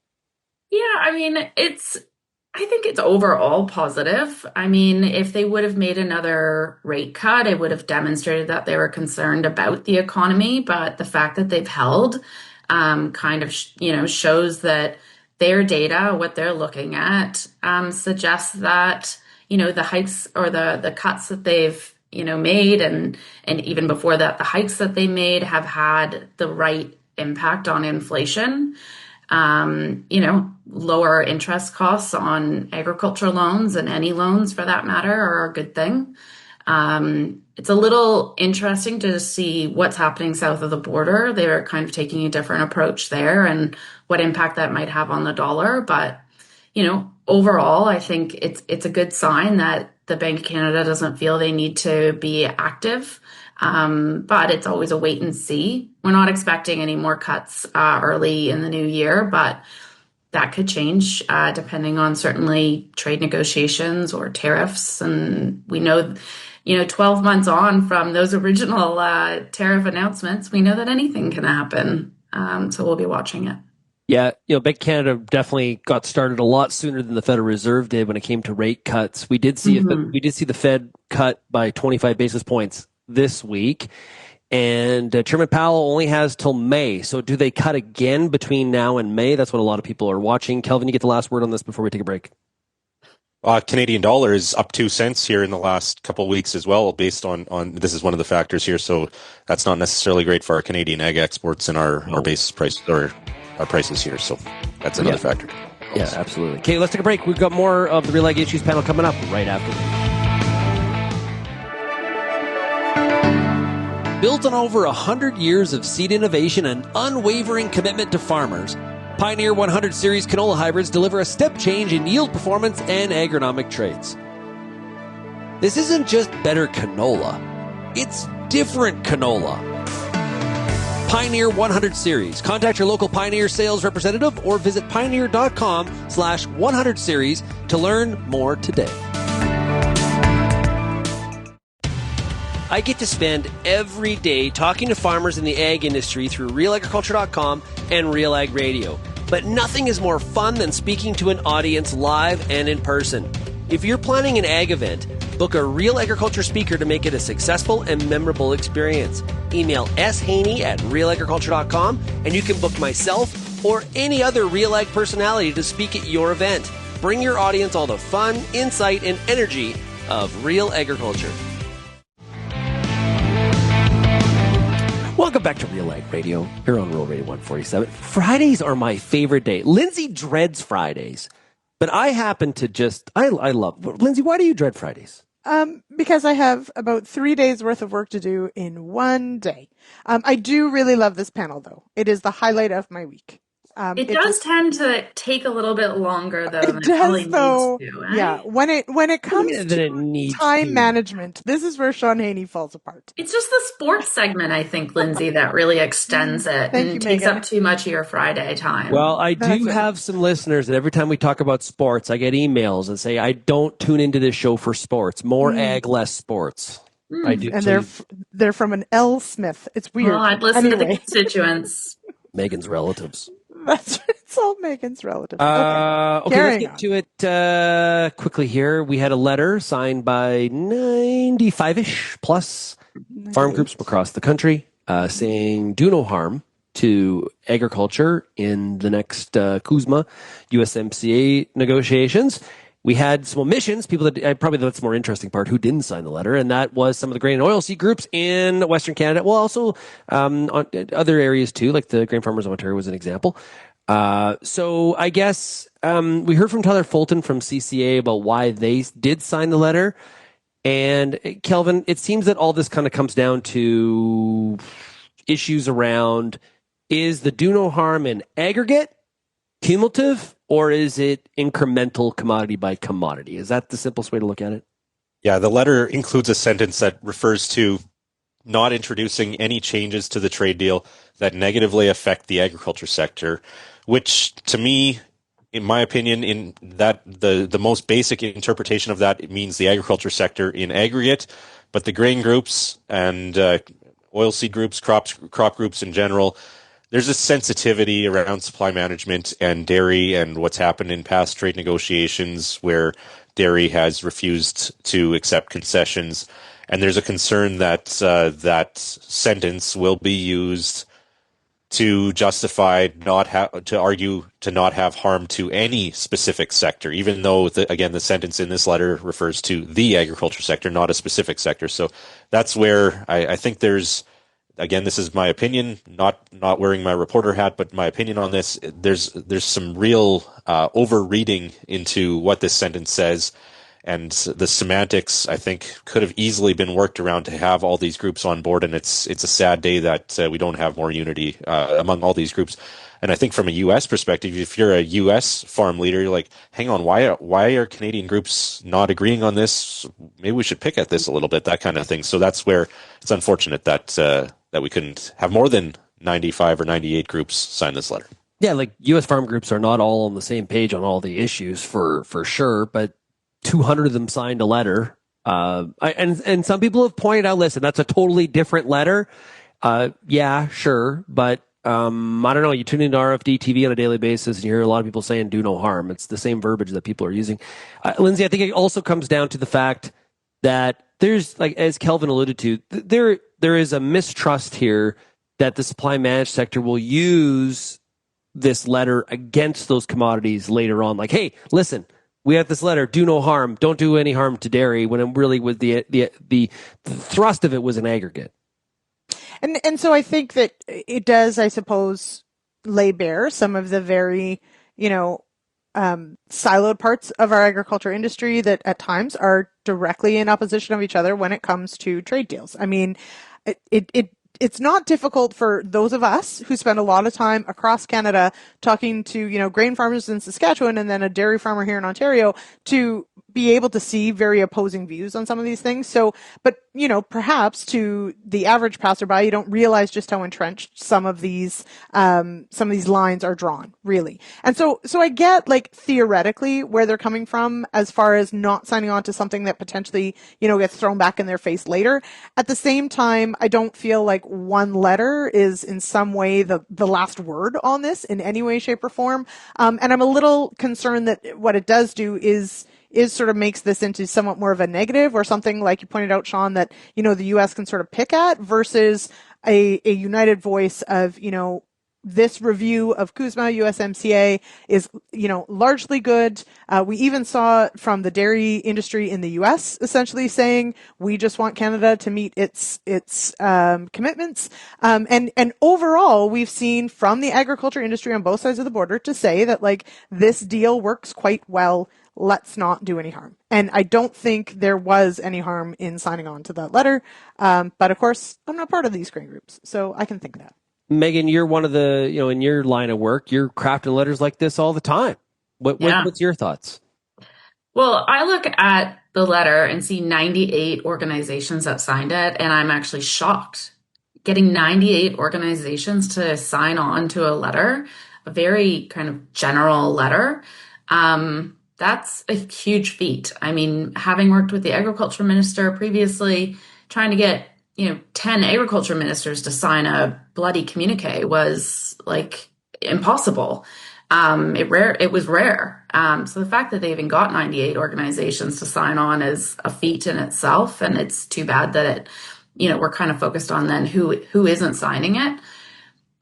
Yeah, I mean, I think it's overall positive. I mean, if they would have made another rate cut, it would have demonstrated that they were concerned about the economy. But the fact that they've held kind of, shows that their data, what they're looking at, suggests that, the hikes or the cuts that they've, made and even before that, the hikes that they made have had the right impact on inflation. Lower interest costs on agriculture loans and any loans for that matter are a good thing. It's a little interesting to see what's happening south of the border. They're kind of taking a different approach there and what impact that might have on the dollar. But, overall, I think it's a good sign that the Bank of Canada doesn't feel they need to be active. But it's always a wait and see. We're not expecting any more cuts early in the new year, but that could change depending on certainly trade negotiations or tariffs. And we know, 12 months on from those original tariff announcements, we know that anything can happen. So we'll be watching it. Yeah, Bank of Canada definitely got started a lot sooner than the Federal Reserve did when it came to rate cuts. We did see the Fed cut by 25 basis points this week, and Chairman Powell only has till May. So do they cut again between now and May? That's what a lot of people are watching. Kelvin, you get the last word on this before we take a break. Canadian dollar is up 2 cents here in the last couple of weeks as well, based on this is one of the factors here. So that's not necessarily great for our Canadian ag exports and our base price or our prices here. So that's another factor. Yeah, absolutely. Okay, let's take a break. We've got more of the RealAg Issues panel coming up right after this. Built on over 100 years of seed innovation and unwavering commitment to farmers, Pioneer 100 Series canola hybrids deliver a step change in yield performance and agronomic traits. This isn't just better canola, it's different canola. Pioneer 100 Series. Contact your local Pioneer sales representative or visit pioneer.com/100 series to learn more today. I get to spend every day talking to farmers in the ag industry through RealAgriculture.com and RealAg Radio. But nothing is more fun than speaking to an audience live and in person. If you're planning an ag event, book a Real Agriculture speaker to make it a successful and memorable experience. Email shaney@realagriculture.com and you can book myself or any other RealAg personality to speak at your event. Bring your audience all the fun, insight, and energy of Real Agriculture. Welcome back to RealAg Radio here on Rural Radio 147. Fridays are my favorite day. Lyndsey dreads Fridays, but I happen to I love. Lyndsey, why do you dread Fridays? Because I have about 3 days worth of work to do in one day. I do really love this panel, though. It is the highlight of my week. It does tend to take a little bit longer, though, than it probably needs to. Right? Yeah, when it comes to time management, this is where Shaun Haney falls apart. It's just the sports segment, I think, Lyndsey, that really extends it and takes up too much of your Friday time. Well, I do have some listeners that every time we talk about sports, I get emails that say, I don't tune into this show for sports. More ag, less sports. I do. And they're from an L. Smith. It's weird. Well, I'd listen to the constituents. Meagan's relatives. It's all Meagan's relatives. Okay, let's get to it quickly here. We had a letter signed by 95-ish plus farm groups across the country saying do no harm to agriculture in the next CUSMA USMCA negotiations. We had some omissions, people that probably that's the more interesting part, who didn't sign the letter, and that was some of the grain and oilseed groups in Western Canada. Well, also on other areas too, like the Grain Farmers of Ontario was an example. So I guess we heard from Tyler Fulton from CCA about why they did sign the letter. And Kelvin, it seems that all this kind of comes down to issues around, is the do no harm in aggregate, cumulative, or is it incremental commodity by commodity? Is that the simplest way to look at it? Yeah, the letter includes a sentence that refers to not introducing any changes to the trade deal that negatively affect the agriculture sector, which to me, in my opinion, in that the most basic interpretation of that, it means the agriculture sector in aggregate, but the grain groups and oilseed groups, crop groups in general, there's a sensitivity around supply management and dairy and what's happened in past trade negotiations where dairy has refused to accept concessions. And there's a concern that that sentence will be used to justify to argue to not have harm to any specific sector, even though the sentence in this letter refers to the agriculture sector, not a specific sector. So that's where I think there's, again, this is my opinion, not wearing my reporter hat, but my opinion on this. There's some real overreading into what this sentence says. And the semantics, I think, could have easily been worked around to have all these groups on board. And it's a sad day that we don't have more unity among all these groups. And I think from a U.S. perspective, if you're a U.S. farm leader, you're like, hang on, why are Canadian groups not agreeing on this? Maybe we should pick at this a little bit, that kind of thing. So that's where it's unfortunate that that we couldn't have more than 95 or 98 groups sign this letter. Yeah, like U.S. farm groups are not all on the same page on all the issues for sure, but 200 of them signed a letter. And some people have pointed out, listen, that's a totally different letter. Yeah, sure. But I don't know. You tune into RFD TV on a daily basis and you hear a lot of people saying do no harm. It's the same verbiage that people are using. Lyndsey, I think it also comes down to the fact that there's, like, as Kelvin alluded to, there is a mistrust here that the supply managed sector will use this letter against those commodities later on. Like, hey, listen, we have this letter, do no harm, don't do any harm to dairy, when it really was the thrust of it was an aggregate. And so I think that it does, I suppose, lay bare some of the very, siloed parts of our agriculture industry that at times are directly in opposition of each other when it comes to trade deals. I mean, it's not difficult for those of us who spend a lot of time across Canada talking to, grain farmers in Saskatchewan and then a dairy farmer here in Ontario to be able to see very opposing views on some of these things. So, but, perhaps to the average passerby, you don't realize just how entrenched some of these lines are drawn, really. And so I get, like, theoretically where they're coming from as far as not signing on to something that potentially, gets thrown back in their face later. At the same time, I don't feel like one letter is in some way the last word on this in any way, shape, or form. And I'm a little concerned that what it does do is sort of makes this into somewhat more of a negative, or something like you pointed out, Shaun, that, the U.S. can sort of pick at, versus a united voice of, this review of CUSMA, USMCA is, largely good. We even saw from the dairy industry in the U.S. essentially saying, we just want Canada to meet its commitments. And overall, we've seen from the agriculture industry on both sides of the border to say that, like, this deal works quite well. Let's not do any harm. And I don't think there was any harm in signing on to that letter. But of course, I'm not part of these grain groups, so I can think that. Meagan, you're one of the, in your line of work, you're crafting letters like this all the time. What's your thoughts? Well, I look at the letter and see 98 organizations that signed it, and I'm actually shocked. Getting 98 organizations to sign on to a letter, a very kind of general letter, that's a huge feat. I mean, having worked with the agriculture minister previously, trying to get 10 agriculture ministers to sign a bloody communique was, like, impossible. It was rare. So the fact that they even got 98 organizations to sign on is a feat in itself. And it's too bad that we're kind of focused on then who isn't signing it.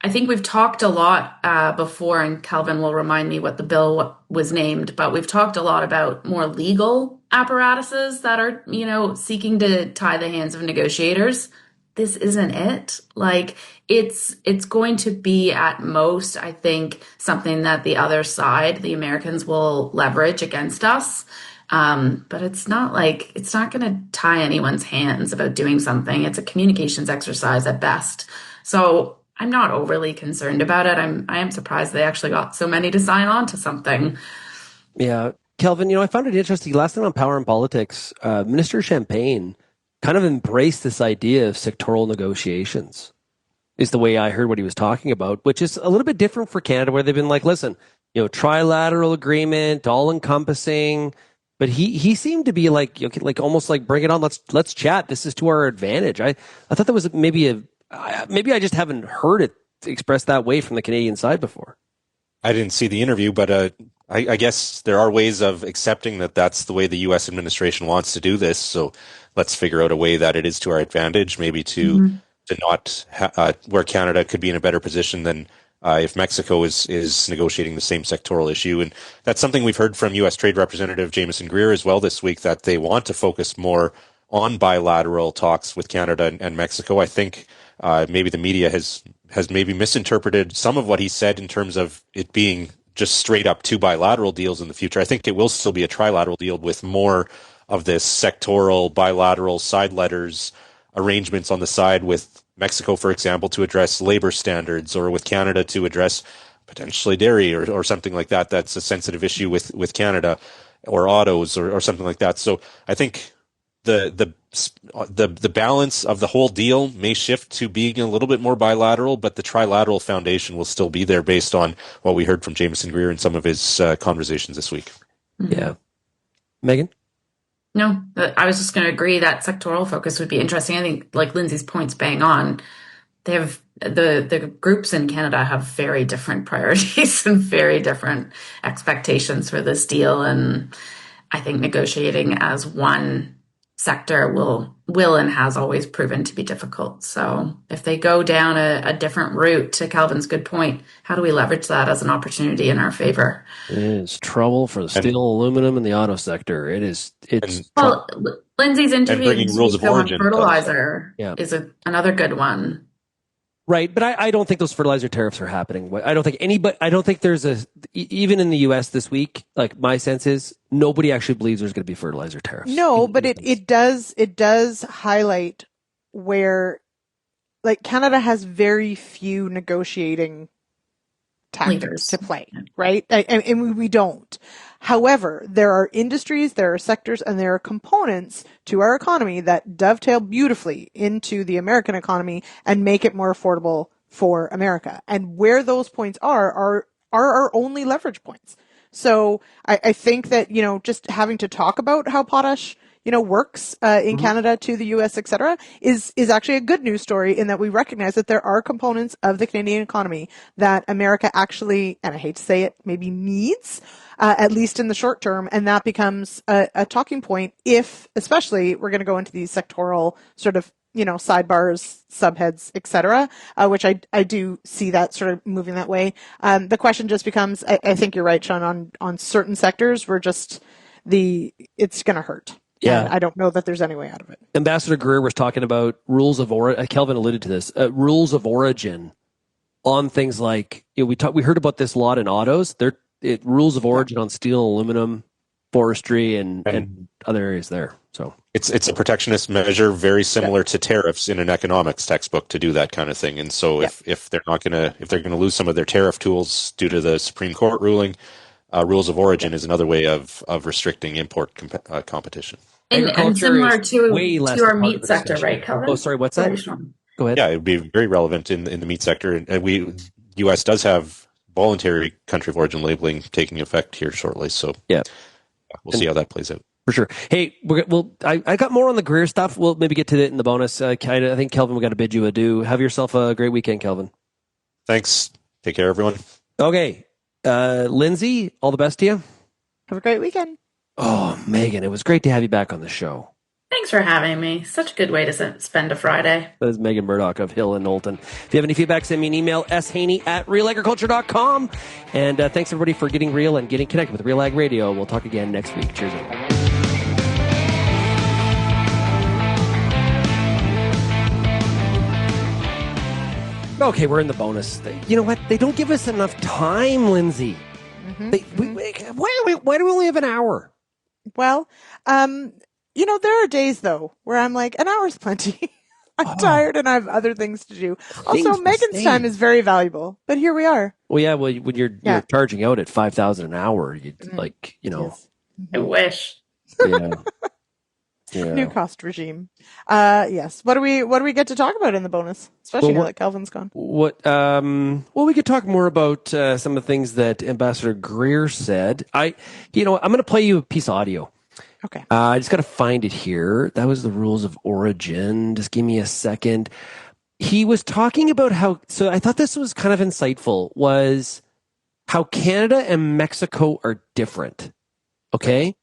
I think we've talked a lot before, and Kelvin will remind me what the bill was named, but we've talked a lot about more legal apparatuses that are, seeking to tie the hands of negotiators. This isn't it. Like, it's going to be at most, I think, something that the other side, the Americans, will leverage against us. But it's not going to tie anyone's hands about doing something. It's a communications exercise at best. So I'm not overly concerned about it. I am surprised they actually got so many to sign on to something. Yeah. Kelvin, I found it interesting. Last night on Power and Politics, Minister Champagne kind of embraced this idea of sectoral negotiations, is the way I heard what he was talking about, which is a little bit different for Canada, where they've been like, listen, trilateral agreement, all encompassing. But he seemed to be like almost like, bring it on. Let's chat. This is to our advantage. I thought that was maybe I just haven't heard it expressed that way from the Canadian side before. I didn't see the interview, but I guess there are ways of accepting that that's the way the U.S. administration wants to do this. So let's figure out a way that it is to our advantage, maybe to not where Canada could be in a better position than if Mexico is negotiating the same sectoral issue. And that's something we've heard from U.S. Trade Representative Jameson Greer as well this week, that they want to focus more on bilateral talks with Canada and Mexico. I think maybe the media has maybe misinterpreted some of what he said in terms of it being just straight up two bilateral deals in the future. I think it will still be a trilateral deal with more of this sectoral, bilateral side letters arrangements on the side with Mexico, for example, to address labor standards, or with Canada to address potentially dairy or something like that. That's a sensitive issue with Canada, or autos or something like that. So I think the balance of the whole deal may shift to being a little bit more bilateral, but the trilateral foundation will still be there based on what we heard from Jameson Greer in some of his conversations this week. Yeah. Meagan? No, I was just going to agree that sectoral focus would be interesting. I think, like Lyndsey's point's bang on. They have the groups in Canada have very different priorities and very different expectations for this deal, and I think negotiating as one sector will and has always proven to be difficult. So if they go down a different route, to Kelvin's good point, how do we leverage that as an opportunity in our favor? It is trouble for the steel, aluminum, and the auto sector. It's well, Lyndsey's interview on fertilizer is another good one. Right, but I don't think those fertilizer tariffs are happening. I don't think there's even in the U.S. this week, like my sense is, nobody actually believes there's going to be fertilizer tariffs. No, but it does highlight where, like, Canada has very few negotiating tactics to play, right? And we don't. However, there are industries, there are sectors, and there are components to our economy that dovetail beautifully into the American economy and make it more affordable for America. And where those points are our only leverage points. So I think that, just having to talk about how potash, works in Canada to the U.S., et cetera, is actually a good news story, in that we recognize that there are components of the Canadian economy that America actually, and I hate to say it, maybe needs, at least in the short term. And that becomes a talking point if, especially, we're going to go into these sectoral sort of, sidebars, subheads, et cetera, which I do see that sort of moving that way. The question just becomes, I think you're right, Shaun, on certain sectors, it's going to hurt. Yeah. And I don't know that there's any way out of it. Ambassador Greer was talking about rules of origin. Kelvin alluded to this. Rules of origin on things like, we heard about this a lot in autos. Rules of origin on steel, aluminum, forestry, and other areas there. So it's a protectionist measure, very similar to tariffs in an economics textbook, to do that kind of thing. And so if they're gonna lose some of their tariff tools due to the Supreme Court ruling, rules of origin is another way of restricting import competition. And similar to our meat sector, right, Kelvin? Oh, sorry, what's that? Go ahead. Yeah, it would be very relevant in the meat sector. And U.S. does have voluntary country of origin labeling taking effect here shortly. So we'll see how that plays out. For sure. Hey, I got more on the Greer stuff. We'll maybe get to it in the bonus. I think, Kelvin, we got to bid you adieu. Have yourself a great weekend, Kelvin. Thanks. Take care, everyone. Okay. Lyndsey, all the best to you. Have a great weekend. Oh, Meagan, it was great to have you back on the show. Thanks for having me. Such a good way to spend a Friday. That is Meagan Murdoch of Hill and Knowlton. If you have any feedback, send me an email, shaney@realagriculture.com. And thanks, everybody, for getting real and getting connected with RealAg Radio. We'll talk again next week. Cheers. Okay, we're in the bonus. You know what? They don't give us enough time, Lyndsey. Why do we only have an hour? Well, there are days, though, where I'm like, an hour's plenty. I'm tired and I have other things to do. Also, Meagan's time is very valuable, but here we are. Well, yeah, when you're charging out at $5,000 an hour, Yes. I wish. Yeah. Yeah. New cost regime. Yes. What do we get to talk about in the bonus? Especially now that Kelvin's gone. We could talk more about some of the things that Ambassador Greer said. I'm going to play you a piece of audio. Okay. I just got to find it here. That was the rules of origin. Just give me a second. he was talking about how, so I thought this was kind of insightful, was how Canada and Mexico are different. Okay.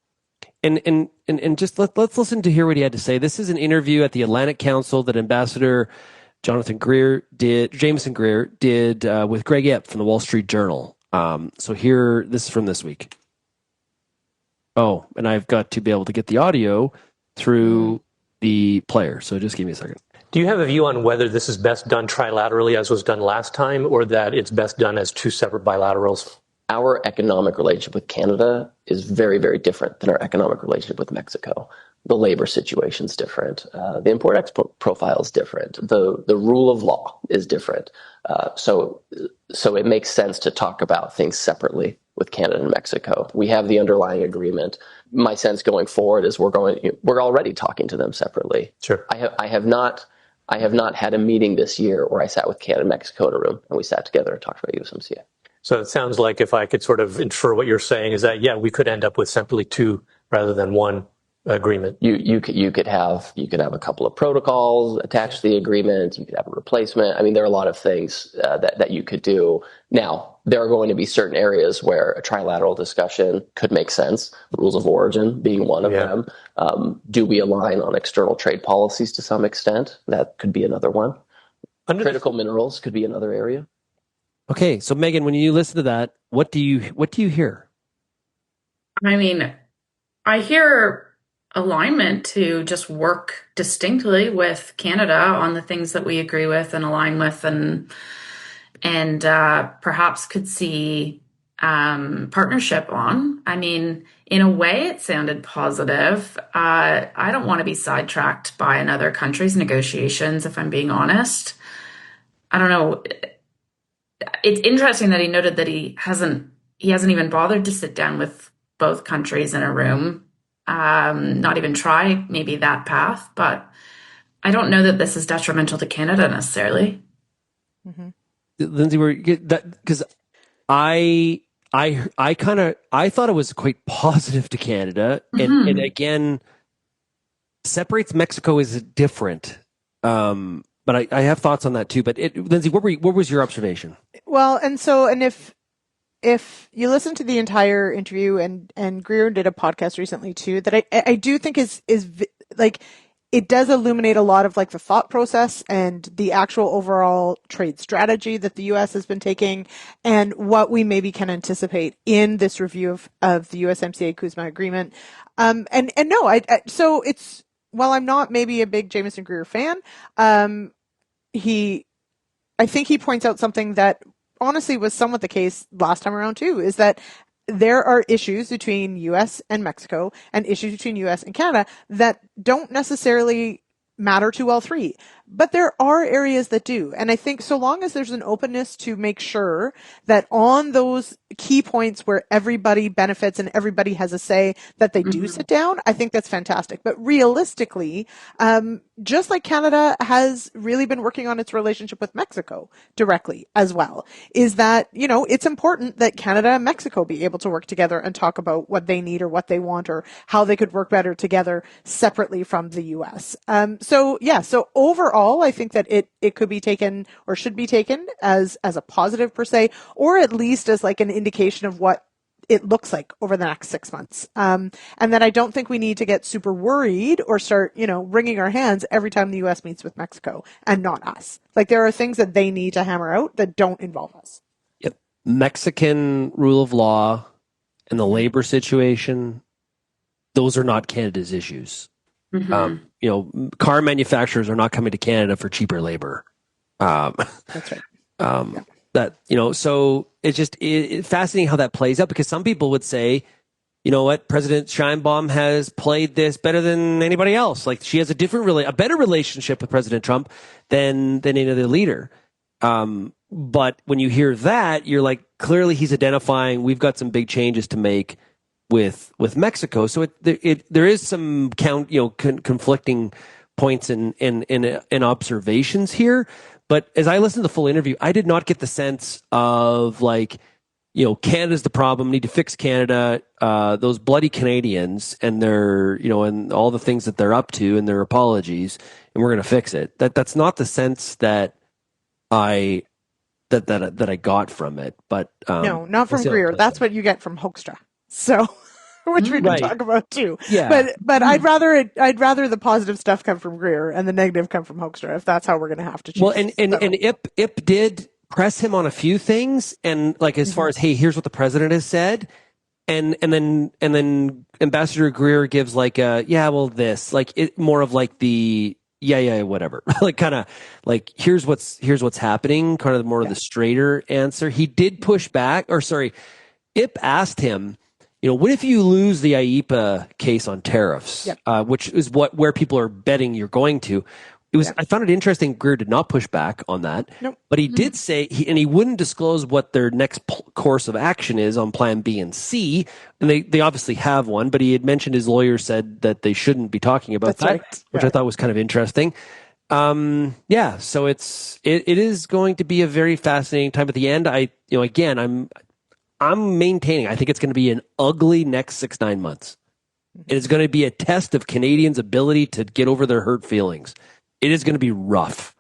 And just let's listen to hear what he had to say. This is an interview at the Atlantic Council that Ambassador Jameson Greer did with Greg Yip from the Wall Street Journal. So here, this is from this week. Oh, and I've got to be able to get the audio through the player. So just give me a second. Do you have a view on whether this is best done trilaterally as was done last time, or that it's best done as two separate bilaterals? Our economic relationship with Canada is very, very different than our economic relationship with Mexico. The labor situation is different. The import-export profile is different. The rule of law is different. So it makes sense to talk about things separately with Canada and Mexico. We have the underlying agreement. My sense going forward is we're already talking to them separately. Sure. I have not had a meeting this year where I sat with Canada and Mexico in a room and we sat together and talked about USMCA. So it sounds like, if I could sort of infer what you're saying, is that, yeah, we could end up with simply two rather than one agreement. You could have a couple of protocols attached to the agreement. You could have a replacement. I mean, there are a lot of things that you could do. Now, there are going to be certain areas where a trilateral discussion could make sense. Rules of origin being one of them. Do we align on external trade policies to some extent? That could be another one. Critical minerals could be another area. Okay, so Meagan, when you listen to that, what do you hear? I mean, I hear alignment to just work distinctly with Canada on the things that we agree with and align with, and perhaps could see partnership on. I mean, in a way, it sounded positive. I don't want to be sidetracked by another country's negotiations, if I'm being honest. I don't know. It's interesting that he noted that he hasn't even bothered to sit down with both countries in a room, not even try maybe that path. But I don't know that this is detrimental to Canada necessarily. Mm-hmm. Lyndsey, because I thought it was quite positive to Canada, and again, separates Mexico is different. But I have thoughts on that too. But Lyndsey, what was your observation? Well, and if you listen to the entire interview, and Greer did a podcast recently too, that I do think is like, it does illuminate a lot of like the thought process and the actual overall trade strategy that the U.S. has been taking, and what we maybe can anticipate in this review of the USMCA CUSMA agreement. So it's, while I'm not maybe a big Jameson Greer fan, I think he points out something that honestly was somewhat the case last time around too, is that there are issues between U.S. and Mexico and issues between U.S. and Canada that don't necessarily matter to all three, but there are areas that do. And I think so long as there's an openness to make sure that on those key points where everybody benefits and everybody has a say, that they do sit down, I think that's fantastic. But realistically, just like Canada has really been working on its relationship with Mexico directly as well, is that, it's important that Canada and Mexico be able to work together and talk about what they need or what they want or how they could work better together separately from the U.S. So overall, I think that it could be taken or should be taken as a positive per se, or at least as like an indication of what it looks like over the next 6 months. And that I don't think we need to get super worried or start, wringing our hands every time the U.S. meets with Mexico and not us. Like, there are things that they need to hammer out that don't involve us. Yep. Mexican rule of law and the labor situation, those are not Canada's issues. Mm-hmm. Car manufacturers are not coming to Canada for cheaper labor. That's right. So it's just fascinating how that plays out, because some people would say, you know what, President Sheinbaum has played this better than anybody else. Like, she has a better relationship with President Trump than any other leader. But when you hear that, you're like, clearly he's identifying we've got some big changes to make with Mexico. So there is some conflicting points and observations here. But as I listened to the full interview, I did not get the sense of like, Canada's the problem, need to fix Canada, those bloody Canadians and their, and all the things that they're up to and their apologies and we're going to fix it. That's not the sense that I got from it. But no, not from Greer. That's what you get from Hoesktra. So, which we can talk about too. Yeah. But I'd rather the positive stuff come from Greer and the negative come from Hoesktra if that's how we're going to have to choose. Well, and Ip did press him on a few things, and like as far as, hey, here's what the president has said, and then Ambassador Greer gives like this, like it more of like the whatever, like kind of like here's what's happening, kind of more of the straighter answer. He did push back, Ip asked him, what if you lose the IEPA case on tariffs, which is where people are betting you're going to. I found it interesting. Greer did not push back on that, but he did say he wouldn't disclose what their next course of action is on Plan B and C, and they obviously have one. But he had mentioned his lawyer said that they shouldn't be talking about which I thought was kind of interesting. So it is going to be a very fascinating time at the end. I'm maintaining. I think it's going to be an ugly next 6-9 months. It is going to be a test of Canadians' ability to get over their hurt feelings. It is going to be rough.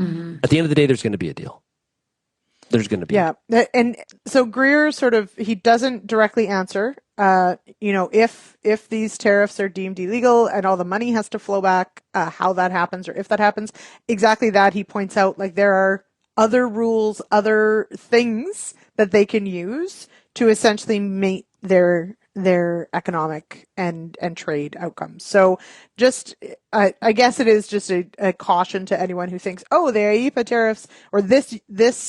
Mm-hmm. At the end of the day, there's going to be a deal. There's going to be. Yeah. And so Greer he doesn't directly answer, if these tariffs are deemed illegal and all the money has to flow back, how that happens, or if that happens. Exactly that. He points out, like, there are other rules, other things that they can use to essentially meet their economic and trade outcomes. So just, I guess it is just a caution to anyone who thinks, the IEPA tariffs or this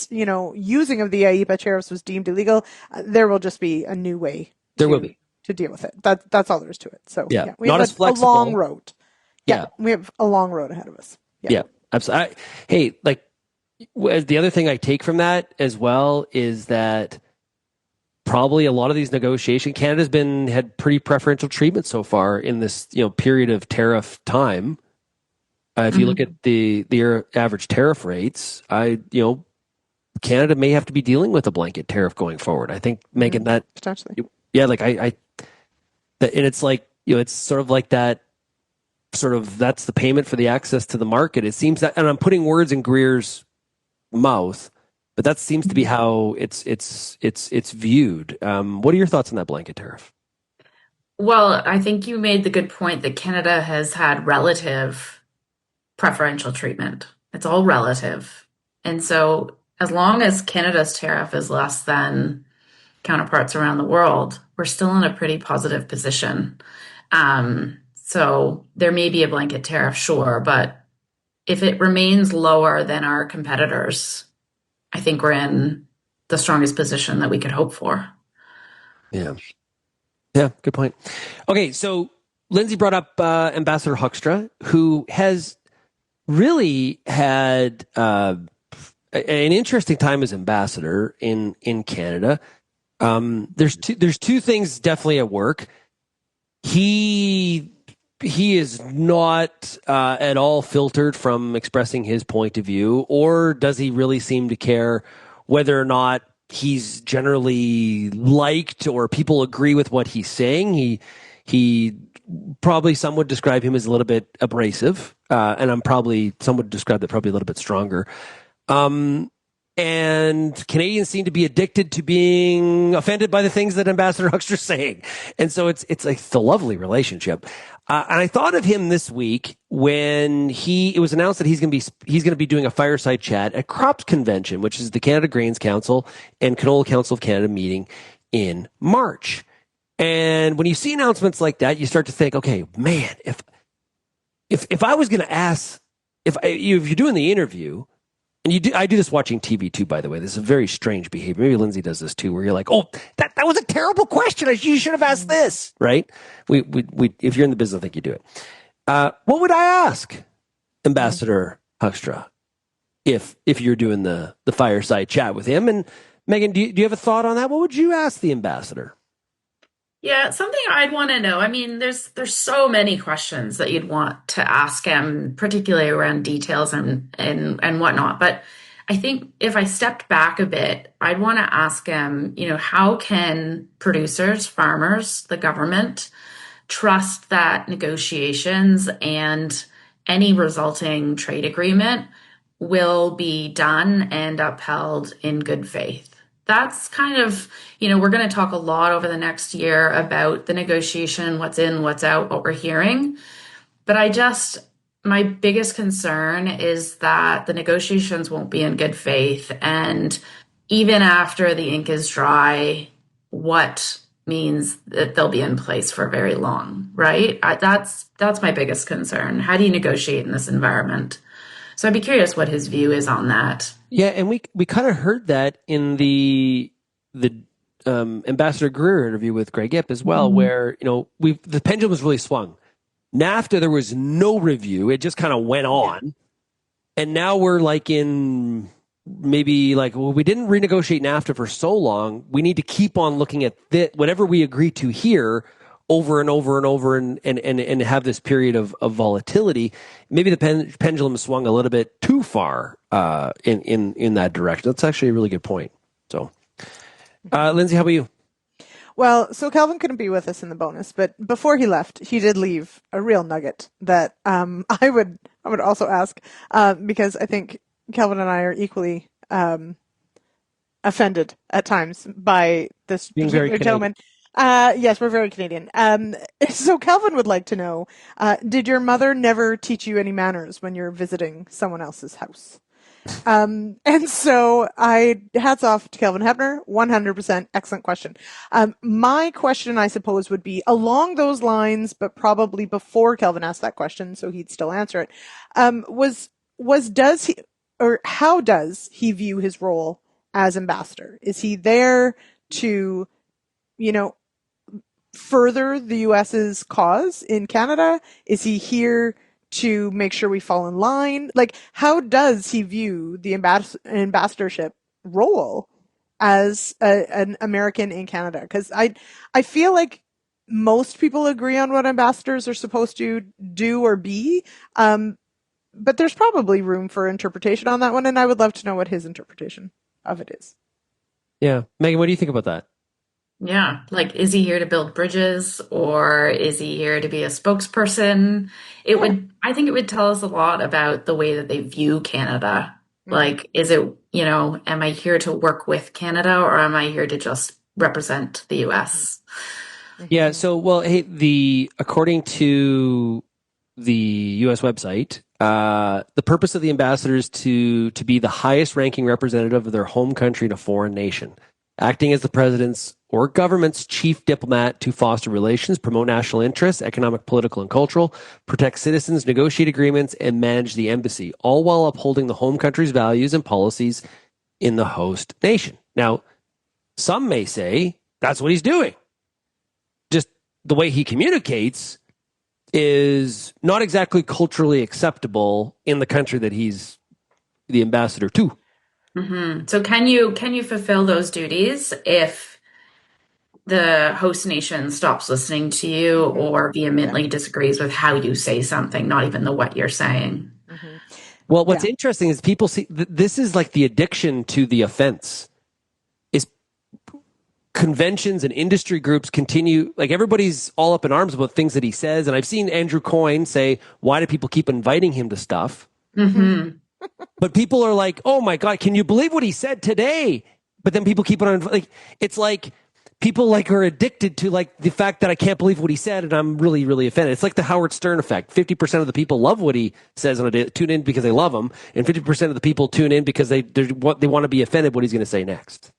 using of the IEPA tariffs was deemed illegal. There will just be a new way. There will be to deal with it. That's all there is to it. So we not have as flexible. A long road. We have a long road ahead of us. Yeah, absolutely. The other thing I take from that as well is that probably a lot of these negotiations, Canada's had pretty preferential treatment so far in this period of tariff time. If you look at the average tariff rates, Canada may have to be dealing with a blanket tariff going forward. I think, Meagan, that potentially, and it's like it's sort of like that. That's the payment for the access to the market. It seems that, and I'm putting words in Greer's mouth, but that seems to be how it's viewed. What are your thoughts on that blanket tariff? Well, I think you made the good point that Canada has had relative preferential treatment. It's all relative. And so as long as Canada's tariff is less than counterparts around the world, we're still in a pretty positive position. So there may be a blanket tariff, sure, but if it remains lower than our competitors, I think we're in the strongest position that we could hope for. Yeah, good point. Okay, so Lyndsey brought up Ambassador Hoesktra, who has really had an interesting time as ambassador in Canada. There's two things definitely at work. He is not at all filtered from expressing his point of view, or does he really seem to care whether or not he's generally liked or people agree with what he's saying? He probably, some would describe him as a little bit abrasive, and some would describe that probably a little bit stronger. And Canadians seem to be addicted to being offended by the things that Ambassador Hoekstra's is saying. And so it's a lovely relationship. And I thought of him this week when it was announced that he's going to be doing a fireside chat at Crops Convention, which is the Canada Grains Council and Canola Council of Canada meeting in March. And when you see announcements like that, you start to think, okay, man, if I was going to ask, if you're doing the interview, and I do this watching TV too, by the way. This is a very strange behavior. Maybe Lyndsey does this too, where you're like, "Oh, that was a terrible question. You should have asked this." Right? We if you're in the business, I think you do it. What would I ask Ambassador Hoekstra's if you're doing the fireside chat with him? And Meagan, do you have a thought on that? What would you ask the ambassador? Yeah, something I'd want to know. I mean, there's so many questions that you'd want to ask him, particularly around details and whatnot. But I think if I stepped back a bit, I'd want to ask him, how can producers, farmers, the government trust that negotiations and any resulting trade agreement will be done and upheld in good faith. That's kind of, we're going to talk a lot over the next year about the negotiation, what's in, what's out, what we're hearing. But my biggest concern is that the negotiations won't be in good faith. And even after the ink is dry, what means that they'll be in place for very long, right? That's my biggest concern. How do you negotiate in this environment? So I'd be curious what his view is on that. Yeah, and we kind of heard that in the Ambassador Greer interview with Greg Ip as well, where the pendulum was really swung. NAFTA, there was no review; it just kind of went on, and now we're like in maybe like, well, we didn't renegotiate NAFTA for so long. We need to keep on looking at whatever we agree to here over and over and over and have this period of volatility. Maybe the pendulum swung a little bit too far in that direction. That's actually a really good point. So, Lyndsey, how about you? Well, so Kelvin couldn't be with us in the bonus, but before he left, he did leave a real nugget that I would also ask because I think Kelvin and I are equally offended at times by this particular gentleman. Yes, we're very Canadian. So Kelvin would like to know, did your mother never teach you any manners when you're visiting someone else's house? And so hats off to Kelvin Heppner, 100% excellent question. My question, I suppose, would be along those lines, but probably before Kelvin asked that question, so he'd still answer it. How does he view his role as ambassador? Is he there to, further the U.S.'s cause in Canada? Is he here to make sure we fall in line? Like, how does he view the ambassadorship role as an American in Canada? Because I feel like most people agree on what ambassadors are supposed to do or be, but there's probably room for interpretation on that one, and I would love to know what his interpretation of it is. Yeah. Meagan, what do you think about that? Yeah. Like, is he here to build bridges or is he here to be a spokesperson? I think it would tell us a lot about the way that they view Canada. Like, is it, am I here to work with Canada or am I here to just represent the US? Yeah. So, well, hey, according to the US website, the purpose of the ambassador is to be the highest ranking representative of their home country in a foreign nation, acting as the president's or government's chief diplomat to foster relations, promote national interests, economic, political, and cultural, protect citizens, negotiate agreements, and manage the embassy, all while upholding the home country's values and policies in the host nation. Now, some may say that's what he's doing. Just the way he communicates is not exactly culturally acceptable in the country that he's the ambassador to. Mm-hmm. So can you fulfill those duties if the host nation stops listening to you or vehemently disagrees with how you say something, not even what you're saying? Mm-hmm. Well, what's interesting is people see this is like the addiction to the offense. Is conventions and industry groups continue, like everybody's all up in arms about things that he says. And I've seen Andrew Coyne say, why do people keep inviting him to stuff? Mm-hmm. But people are like, oh my God, can you believe what he said today? But then people keep on, like, it's like people like are addicted to like the fact that I can't believe what he said and I'm really, really offended. It's like the Howard Stern effect. 50% of the people love what he says on a day, tune in because they love him, and 50% of the people tune in because they want to be offended what he's going to say next.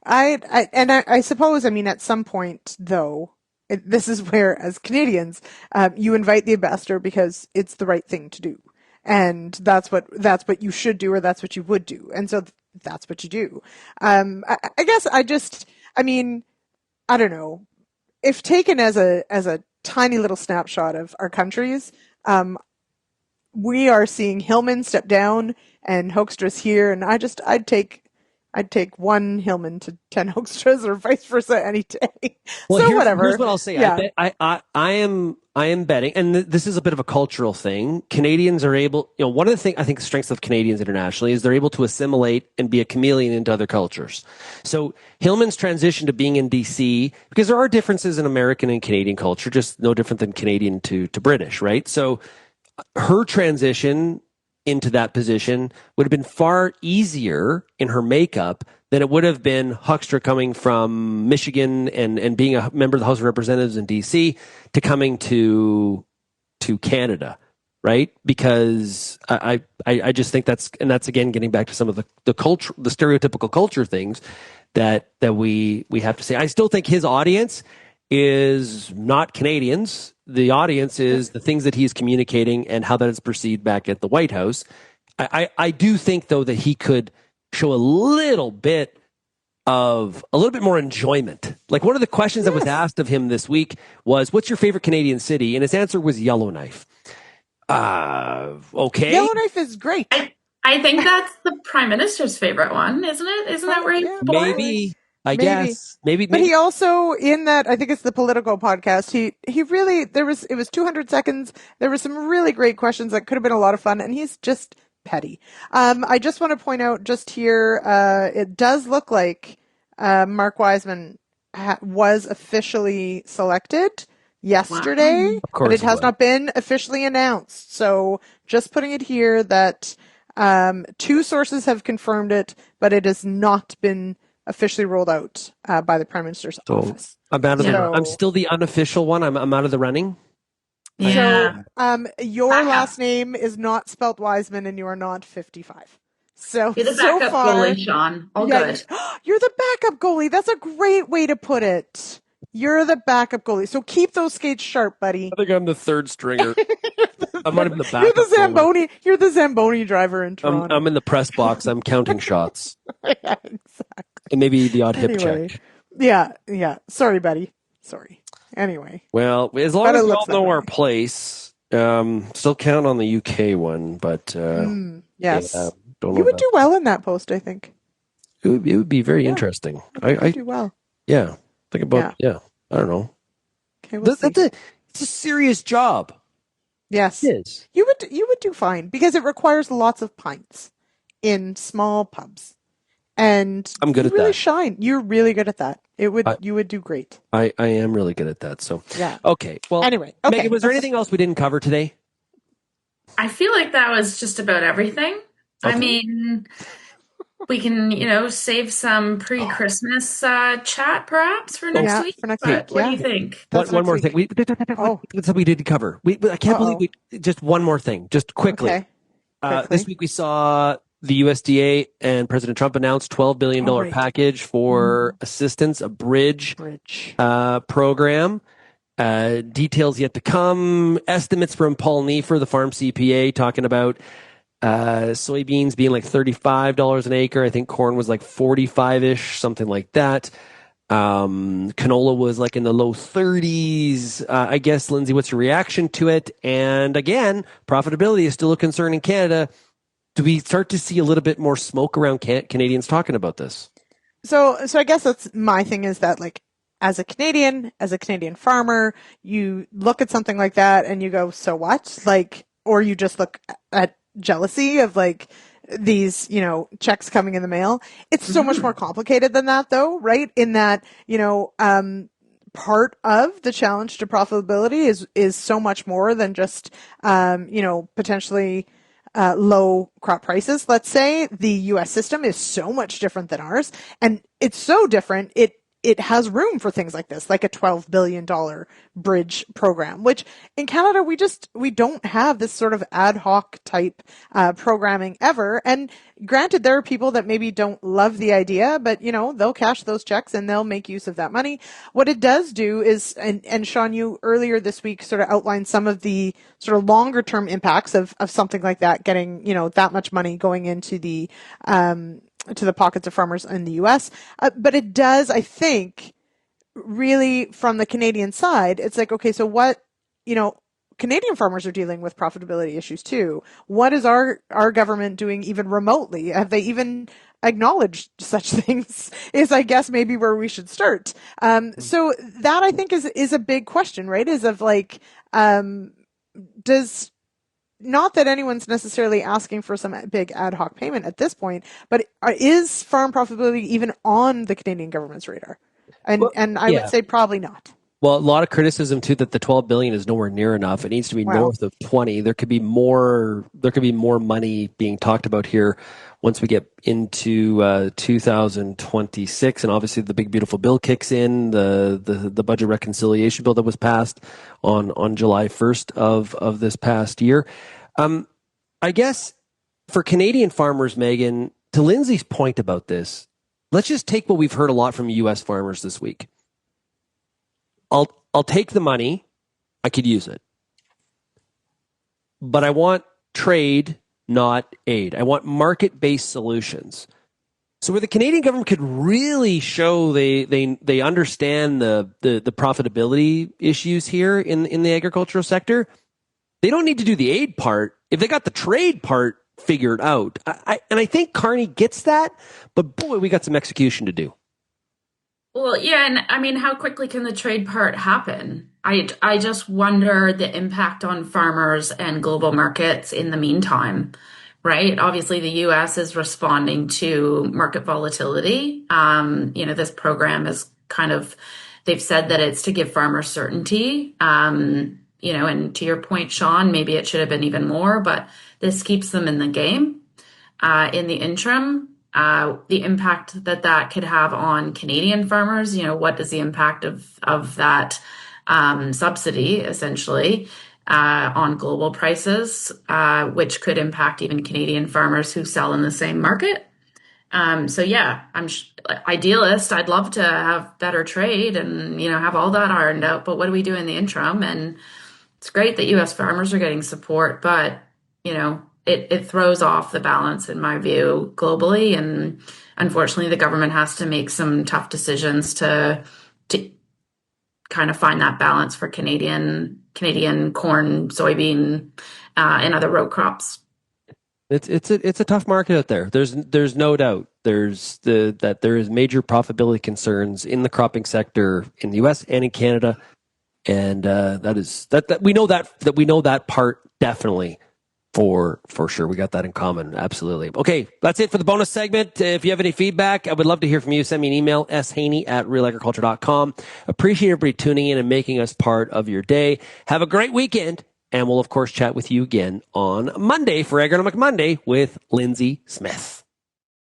I suppose, I mean, at some point though, this is where, as Canadians, you invite the ambassador because it's the right thing to do, and that's what you should do, or that's what you would do, and so that's what you do. I guess I don't know, if taken as a tiny little snapshot of our countries, we are seeing Hillman step down and Hoekstra's here, and I'd take one Hillman to 10 Hoekstras or vice versa any day. Well, so whatever. Here's what I'll say. Yeah. I I am betting, and this is a bit of a cultural thing. Canadians are able, one of the things I think the strengths of Canadians internationally is they're able to assimilate and be a chameleon into other cultures. So Hillman's transition to being in DC, because there are differences in American and Canadian culture, just no different than Canadian to British, right? So her transition into that position would have been far easier in her makeup than it would have been Hoekstra coming from Michigan and being a member of the House of Representatives in DC to coming to Canada, right? Because I just think that's again getting back to some of the culture, the stereotypical culture things that we have to say. I still think his audience is not Canadians. The audience is the things that he's communicating and how that is perceived back at the White House. I do think though that he could show a little bit more enjoyment. Like one of the questions that was asked of him this week was, what's your favorite Canadian city? And his answer was Yellowknife. Okay. Yellowknife is great. I think that's the Prime Minister's favorite one, isn't it? Isn't that where he's born? Maybe. I guess. Maybe. But he also, in that, I think it's the Politico podcast, he really, it was 200 seconds. There were some really great questions that could have been a lot of fun, and he's just petty. I just want to point out just here, it does look like Mark Wiseman was officially selected yesterday, but it has not been officially announced. So just putting it here that two sources have confirmed it, but it has not been officially rolled out by the Prime Minister's office. I'm still the unofficial one. I'm out of the running. Yeah. So, your last name is not spelt Wiseman, and you are not 55. So you're the backup goalie, Shaun. Good. You're the backup goalie. That's a great way to put it. You're the backup goalie. So keep those skates sharp, buddy. I think I'm the third stringer. I'm not even the backup. You're the Zamboni. You're the Zamboni driver in Toronto. I'm in the press box. I'm counting shots. Yeah, exactly. And maybe the odd hip check. Yeah. Sorry, buddy. Sorry. Anyway. Well, as long as we all know our place, still count on the UK one, but yes. You would do well in that post, I think. It would be very interesting. I do well. Yeah. Think about I don't know. Okay, it's a serious job. Yes. It is. You would do fine because it requires lots of pints in small pubs. And I'm good at really that. Shine. You're really good at that. You would do great. I am really good at that. So yeah. Okay. Well, anyway. Okay. Meagan, was there anything else we didn't cover today? I feel like that was just about everything. Okay. I mean, we can, save some pre-Christmas chat perhaps for next week. For next week. What do you think? One more thing. We did cover. I can't believe just one more thing, just quickly. Okay. This week we saw the USDA and President Trump announced $12 billion package for assistance, a bridge. Program. Details yet to come. Estimates from Paul Neiffer, the farm CPA, talking about soybeans being like $35 an acre. I think corn was like 45-ish, something like that. Canola was like in the low 30s. I guess, Lyndsey, what's your reaction to it? And again, profitability is still a concern in Canada. Do we start to see a little bit more smoke around Canadians talking about this? So I guess that's my thing is that like as a Canadian farmer, you look at something like that and you go, so what? Like, or you just look at jealousy of like these, checks coming in the mail. It's so much more complicated than that though, right? In that, part of the challenge to profitability is so much more than just, potentially low crop prices. Let's say the U.S. system is so much different than ours, and it's so different. It has room for things like this, like a $12 billion bridge program, which in Canada, we don't have this sort of ad hoc type programming ever. And granted, there are people that maybe don't love the idea, but they'll cash those checks and they'll make use of that money. What it does do is, and Shaun, you earlier this week sort of outlined some of the sort of longer term impacts of something like that, getting, that much money going into the, to the pockets of farmers in the U.S. But it does, I think, really from the Canadian side, it's like, okay, so what, Canadian farmers are dealing with profitability issues too. What is our government doing even remotely? Have they even acknowledged such things? Is, I guess, maybe where we should start. So that, I think, is a big question, right? Is of like, does, not that anyone's necessarily asking for some big ad hoc payment at this point, but is farm profitability even on the Canadian government's radar? And I would say probably not. Well, a lot of criticism too that the 12 billion is nowhere near enough. It needs to be north of 20. There could be more money being talked about here once we get into 2026, and obviously the big beautiful bill kicks in, the budget reconciliation bill that was passed on July 1st of this past year. I guess for Canadian farmers, Meagan, to Lyndsey's point about this, let's just take what we've heard a lot from U.S. farmers this week. I'll take the money. I could use it. But I want trade, not aid. I want market-based solutions. So where the Canadian government could really show they understand the profitability issues here in the agricultural sector, they don't need to do the aid part. If they got the trade part figured out, and I think Carney gets that, but boy, we got some execution to do. Well, yeah, and I mean, how quickly can the trade part happen? I just wonder the impact on farmers and global markets in the meantime, right? Obviously, the U.S. is responding to market volatility. This program is they've said that it's to give farmers certainty. And to your point, Shaun, maybe it should have been even more, but this keeps them in the game. In the interim, the impact that could have on Canadian farmers, what is the impact of that subsidy essentially on global prices, which could impact even Canadian farmers who sell in the same market. So yeah, I'm idealist. I'd love to have better trade and, have all that ironed out, but what do we do in the interim? And it's great that U.S. farmers are getting support, but, it throws off the balance, in my view, globally. And unfortunately, the government has to make some tough decisions to kind of find that balance for Canadian corn, soybean, and other row crops. It's a tough market out there. There's no doubt. There is major profitability concerns in the cropping sector in the U.S. and in Canada, and that we know that part definitely. For sure. We got that in common. Absolutely. Okay, that's it for the bonus segment. If you have any feedback, I would love to hear from you. Send me an email, shaney@realagriculture.com. Appreciate everybody tuning in and making us part of your day. Have a great weekend, and we'll, of course, chat with you again on Monday for Agronomic Monday with Lyndsey Smith.